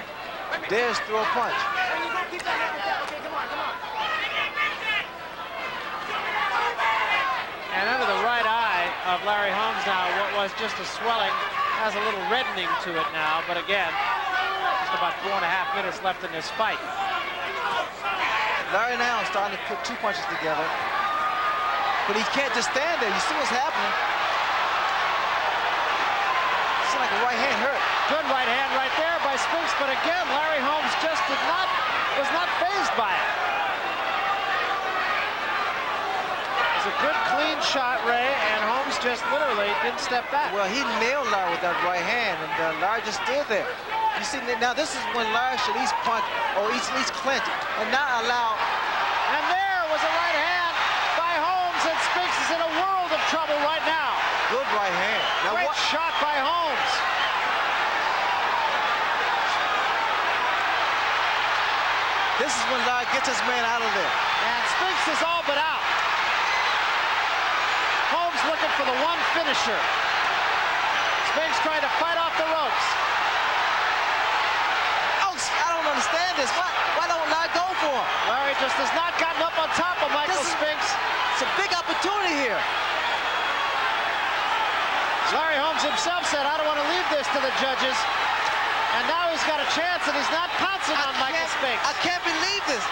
dares throw a punch. And under the right eye of Larry Holmes now, what was just a swelling has a little reddening to it now, but again, just about 4.5 minutes left in this fight. Larry now is starting to put two punches together, but he can't just stand there. You see what's happening? It's like a right hand hurt. Good right hand right there by Spinks, but again, Larry Holmes just was not fazed by it. It's a good clean shot, Ray, and Holmes just literally didn't step back. Well, he nailed Larry with that right hand, and Larry just stood there. You see, now this is when Larry should at least punch, or at least clinch, and not allow. And there was a right hand by Holmes, and Spinks is in a world of trouble right now. Good right hand. Now, great shot by Holmes. This is when Larry gets his man out of there. And Spinks is all but out. Holmes looking for the one finisher. Spinks trying to fight off the ropes. Oh, I don't understand this. Why don't Larry go for him? Larry just has not gotten up on top of Michael Spinks. It's a big opportunity here. Larry Holmes himself said, I don't want to leave this to the judges. And now he's got a chance, and he's not pouncing on Michael Spinks. I can't believe this.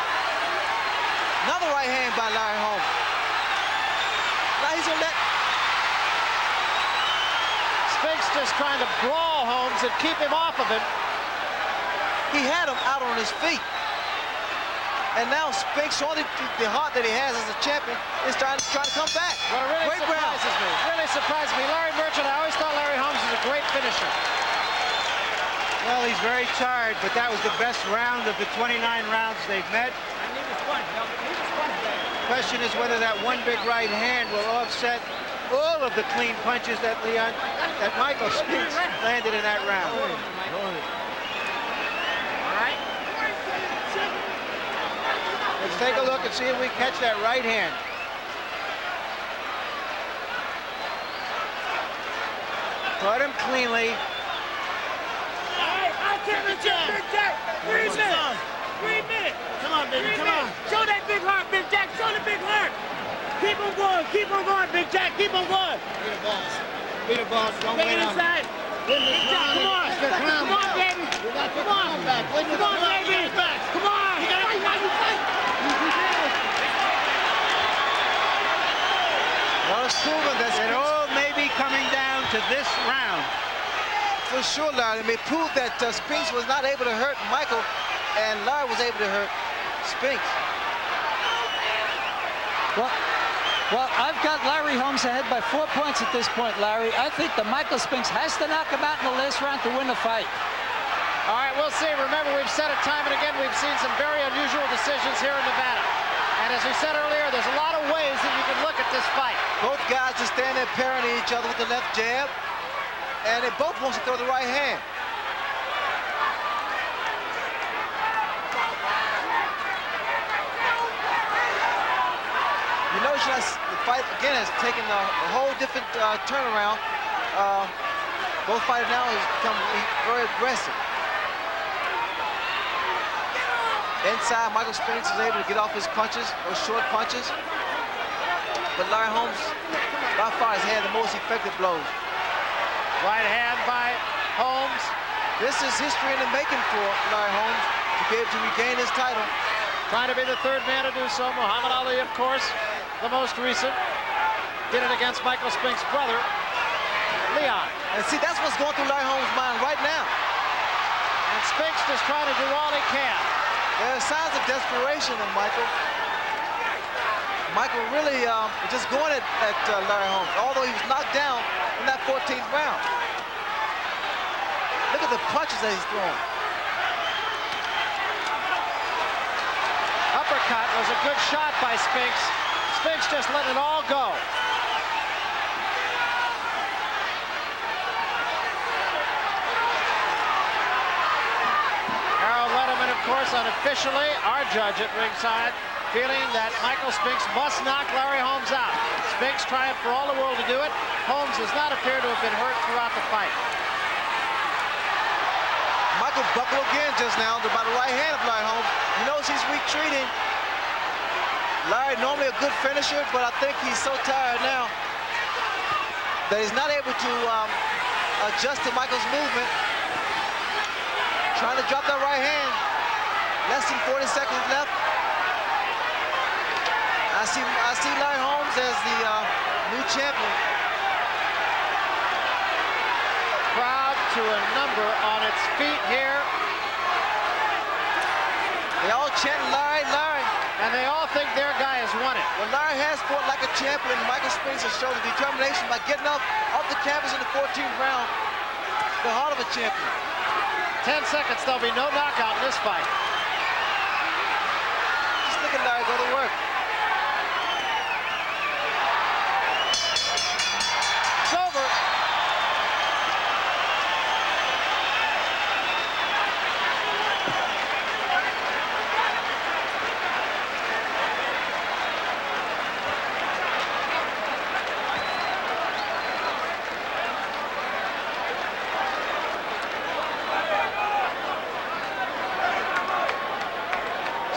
Another right hand by Larry Holmes. Now he's gonna let Spinks just trying to brawl Holmes and keep him off of him. He had him out on his feet. And now Spinks, showing the heart that he has as a champion, is trying to come back. Well, it really surprises me. Really surprises me. Larry Merchant, I always thought Larry Holmes was a great finisher. Well, he's very tired, but that was the best round of the 29 rounds they've met. Question is whether that one big right hand will offset all of the clean punches that Michael Spinks landed in that round. All right. Let's take a look and see if we catch that right hand. Caught him cleanly. Big Jack, 3 minutes. 3 minutes. Come on, baby, come on. Show that big heart, Big Jack. Show the big heart. Keep on going, Big Jack. Keep on going. Be the boss. Be the boss. Don't Take wait it on inside. Big Jack, come on. Come on, baby. Come on. Come on, baby. Come on. You gotta fight. Well, it's proven that it all may be coming down to this round. For sure, Larry. They proved that Spinks was not able to hurt Michael, and Larry was able to hurt Spinks. Well, I've got Larry Holmes ahead by 4 points at this point, Larry. I think that Michael Spinks has to knock him out in the last round to win the fight. All right, we'll see. Remember, we've said it time and again, we've seen some very unusual decisions here in Nevada. And as we said earlier, there's a lot of ways that you can look at this fight. Both guys just stand there parrying each other with the left jab, and they both want to throw the right hand. You notice the fight again has taken a whole different turnaround. Both fighters now has become very aggressive. Inside, Michael Spinks is able to get off his punches, those short punches. But Larry Holmes, by far, has had the most effective blows. Right hand by Holmes. This is history in the making for Larry Holmes to be able to regain his title. Trying to be the third man to do so. Muhammad Ali, of course, the most recent. Did it against Michael Spinks' brother, Leon. And see, that's what's going through Larry Holmes' mind right now. And Spinks just trying to do all he can. There are signs of desperation in Michael. Michael really just going at Larry Holmes, although he was knocked down in that 14th round. Look at the punches that he's throwing. Uppercut was a good shot by Spinks. Spinks just let it all go. And, of course, unofficially, our judge at ringside feeling that Michael Spinks must knock Larry Holmes out. Spinks trying for all the world to do it. Holmes does not appear to have been hurt throughout the fight. Michael buckled again just now by the right hand of Larry Holmes. He knows he's retreating. Larry normally a good finisher, but I think he's so tired now that he's not able to adjust to Michael's movement. Trying to drop that right hand. Less than 40 seconds left. I see Larry Holmes as the new champion. Crowd to a number on its feet here. They all chanting Larry, Larry. And they all think their guy has won it. Well, Larry has fought like a champion. Michael Spinks has shown the determination by getting off the canvas in the 14th round. The heart of a champion. 10 seconds, there'll be no knockout in this fight. Just look at Larry go to work. It's over.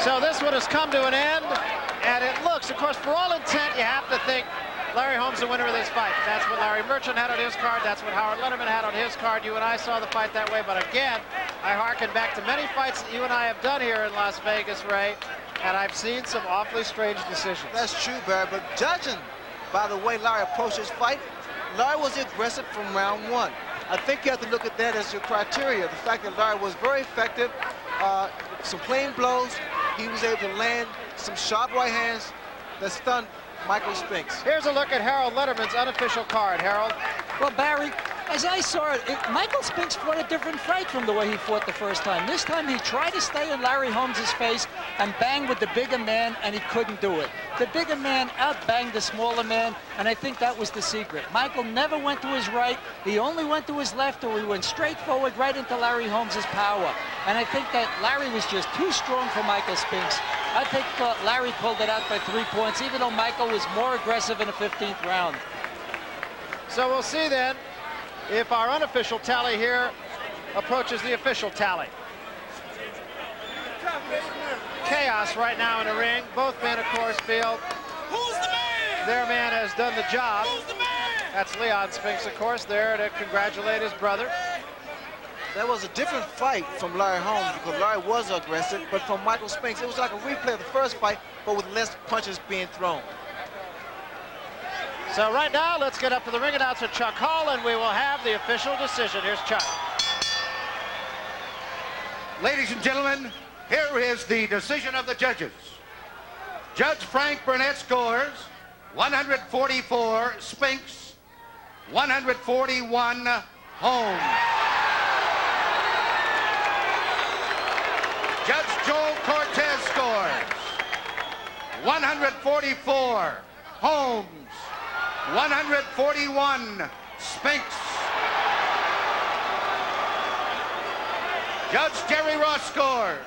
So this one has come to an end, and it looks, of course, for all intent, you have to think Larry Holmes the winner of this fight. That's what Larry Merchant had on his card. That's what Howard Letterman had on his card. You and I saw the fight that way, but again, I hearken back to many fights that you and I have done here in Las Vegas, Ray, and I've seen some awfully strange decisions. That's true, Barry, but judging by the way Larry approached his fight, Larry was aggressive from round one. I think you have to look at that as your criteria. The fact that Larry was very effective, some clean blows. He was able to land some sharp right hands that stunned Michael Spinks. Here's a look at Harold Letterman's unofficial card. Harold? Well, Barry, as I saw it, Michael Spinks fought a different fight from the way he fought the first time. This time he tried to stay in Larry Holmes' face and bang with the bigger man, and he couldn't do it. The bigger man outbanged the smaller man, and I think that was the secret. Michael never went to his right. He only went to his left, or he went straight forward right into Larry Holmes' power. And I think that Larry was just too strong for Michael Spinks. I think Larry pulled it out by 3 points, even though Michael was more aggressive in the 15th round. So we'll see then if our unofficial tally here approaches the official tally. Chaos right now in the ring. Both men, of course, feel their man has done the job. That's Leon Spinks, of course, there to congratulate his brother. That was a different fight from Larry Holmes because Larry was aggressive, but from Michael Spinks, it was like a replay of the first fight, but with less punches being thrown. So right now, let's get up to the ring announcer, Chuck Hall, and we will have the official decision. Here's Chuck. Ladies and gentlemen, here is the decision of the judges. Judge Frank Burnett scores 144 Spinks, 141 Holmes. Judge Joel Cortez scores 144 Holmes, 141 Spinks. Judge Jerry Ross scores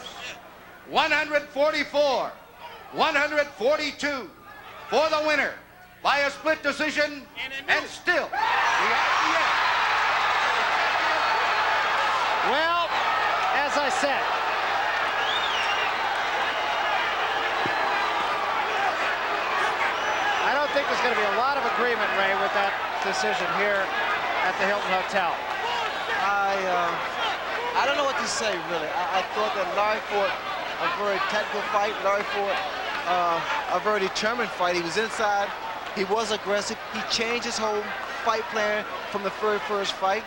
144, 142 for the winner by a split decision, and still the IBF. Well, as I said, I don't think there's going to be a lot of agreement, Ray, with that decision here at the Hilton Hotel. I don't know what to say, really. I thought that Larry fought a very technical fight. Larry fought a very determined fight. He was inside. He was aggressive. He changed his whole fight plan from the very first fight.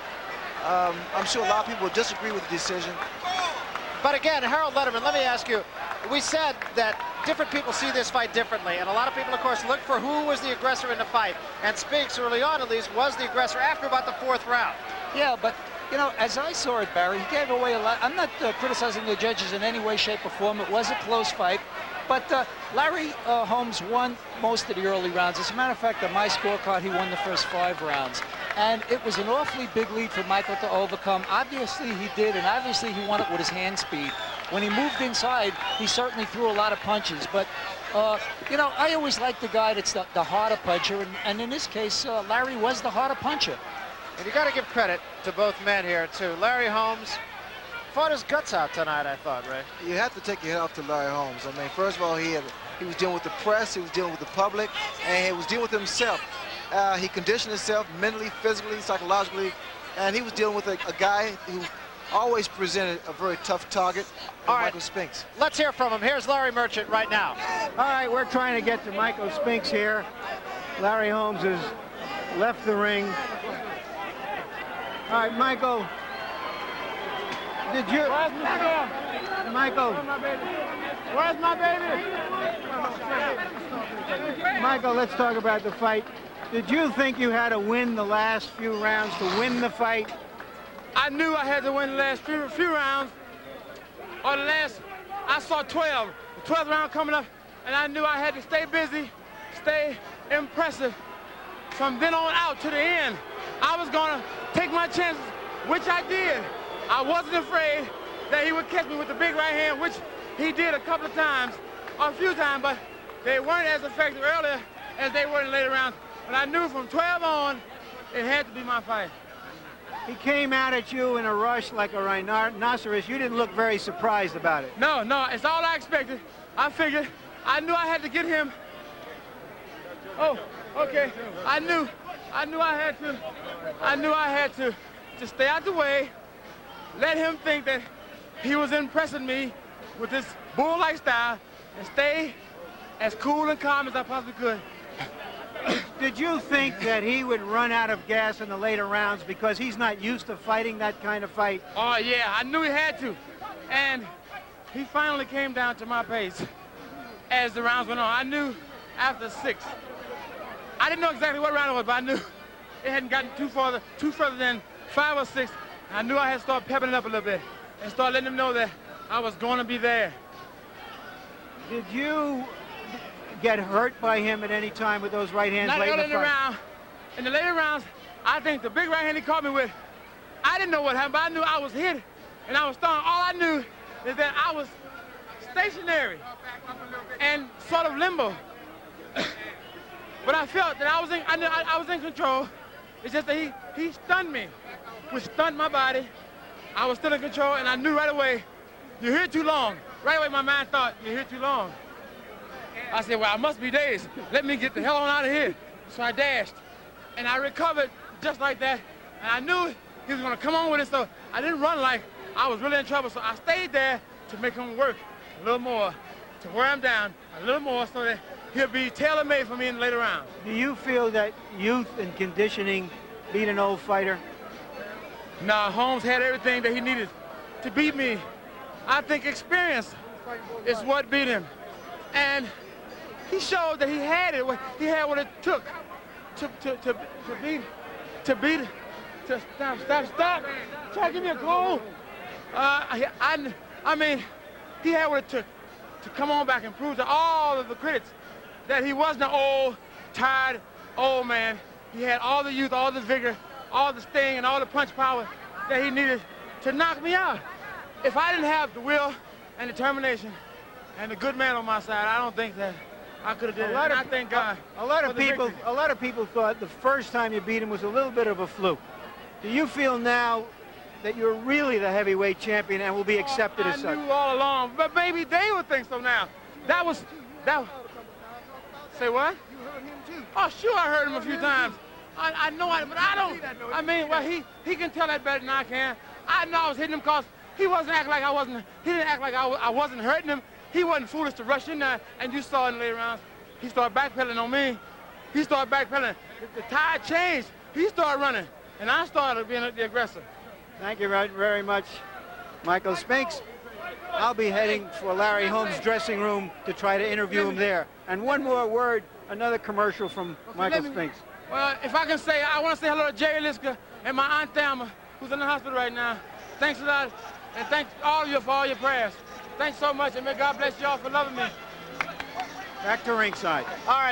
I'm sure a lot of people will disagree with the decision. But again, Harold Letterman, let me ask you, we said that different people see this fight differently, and a lot of people, of course, look for who was the aggressor in the fight. And Spinks, early on at least, was the aggressor after about the 4th round. Yeah, but, you know, as I saw it, Barry, he gave away a lot. I'm not criticizing the judges in any way, shape, or form. It was a close fight. But Larry Holmes won most of the early rounds. As a matter of fact, on my scorecard, he won the first 5 rounds. And it was an awfully big lead for Michael to overcome. Obviously, he did, and obviously he won it with his hand speed. when he moved inside, he certainly threw a lot of punches. But, you know, I always like the guy that's the harder puncher, and in this case, Larry was the harder puncher. And you got to give credit to both men here, too. Larry Holmes fought his guts out tonight, I thought, Ray. You have to take your hat off to Larry Holmes. I mean, first of all, he was dealing with the press, he was dealing with the public, and he was dealing with himself. He conditioned himself mentally, physically, psychologically, and he was dealing with a guy who always presented a very tough target, Michael Spinks. Let's hear from him. Here's Larry Merchant right now. All right, we're trying to get to Michael Spinks here. Larry Holmes has left the ring. All right, Michael. Did you... Where's my girl? Michael. Where's my baby? Michael, let's talk about the fight. Did you think you had to win the last few rounds to win the fight? I knew I had to win the last few rounds. Or the last, I saw 12. The 12th round coming up, and I knew I had to stay busy, stay impressive. From then on out to the end, I was gonna take my chances, which I did. I wasn't afraid that he would catch me with the big right hand, which he did a couple of times, or a few times, but they weren't as effective earlier as they were in later rounds. But I knew from 12 on, it had to be my fight. He came out at you in a rush like a rhinoceros. You didn't look very surprised about it. No, it's all I expected. I figured, I knew I had to get him. Oh, okay. I knew I had to stay out the way, let him think that he was impressing me with this bull-like style, and stay as cool and calm as I possibly could. Did you think that he would run out of gas in the later rounds because he's not used to fighting that kind of fight? Oh, yeah, I knew he had to. And he finally came down to my pace as the rounds went on. I knew after 6. I didn't know exactly what round it was, but I knew it hadn't gotten too further than 5 or 6. I knew I had to start pepping it up a little bit and start letting him know that I was going to be there. Did you get hurt by him at any time with those right hands late in the fight? Round. In the later rounds, I think the big right hand he caught me with, I didn't know what happened, but I knew I was hit and I was thrown. All I knew is that I was stationary and sort of limbo. But I felt that I was in control. It's just that he stunned me, which stunned my body. I was still in control, and I knew right away, you're here too long. Right away, my mind thought, you're here too long. I said, well, I must be dazed. Let me get the hell on out of here. So I dashed, and I recovered just like that. And I knew he was going to come on with it, so I didn't run like I was really in trouble. So I stayed there to make him work a little more, to wear him down a little more so that he'll be tailor-made for me in the later rounds. Do you feel that youth and conditioning beat an old fighter? Nah, Holmes had everything that he needed to beat me. I think experience is what beat him. And he showed that he had it. He had what it took to beat. Stop. Try to give me a call. I mean, he had what it took to come on back and prove to all of the critics that he wasn't an old, tired, old man. He had all the youth, all the vigor, all the sting, and all the punch power that he needed to knock me out. If I didn't have the will and determination and the good man on my side, I don't think that I could have did it. And I thank God. A lot of people thought the first time you beat him was a little bit of a fluke. Do you feel now that you're really the heavyweight champion and will be accepted as such? I knew all along, but maybe they would think so now. That. Say what? You heard him too. Oh, sure, I heard him a few times. I know it, but I don't. I mean, well, he can tell that better than I can. I know I was hitting him because he wasn't acting like I wasn't. He didn't act like I wasn't hurting him. He wasn't foolish to rush in there, and you saw in the later rounds, he started backpedaling on me. He started backpedaling. The tide changed. He started running, and I started being the aggressor. Thank you very much, Michael Spinks. I'll be heading for Larry Holmes' dressing room to try to interview him there. And one more word, another commercial from Michael Spinks. Well, if I can say, I want to say hello to Jerry Liska and my Aunt Thelma, who's in the hospital right now. Thanks a lot, and thanks all of you for all your prayers. Thanks so much, and may God bless you all for loving me. Back to ringside. All right.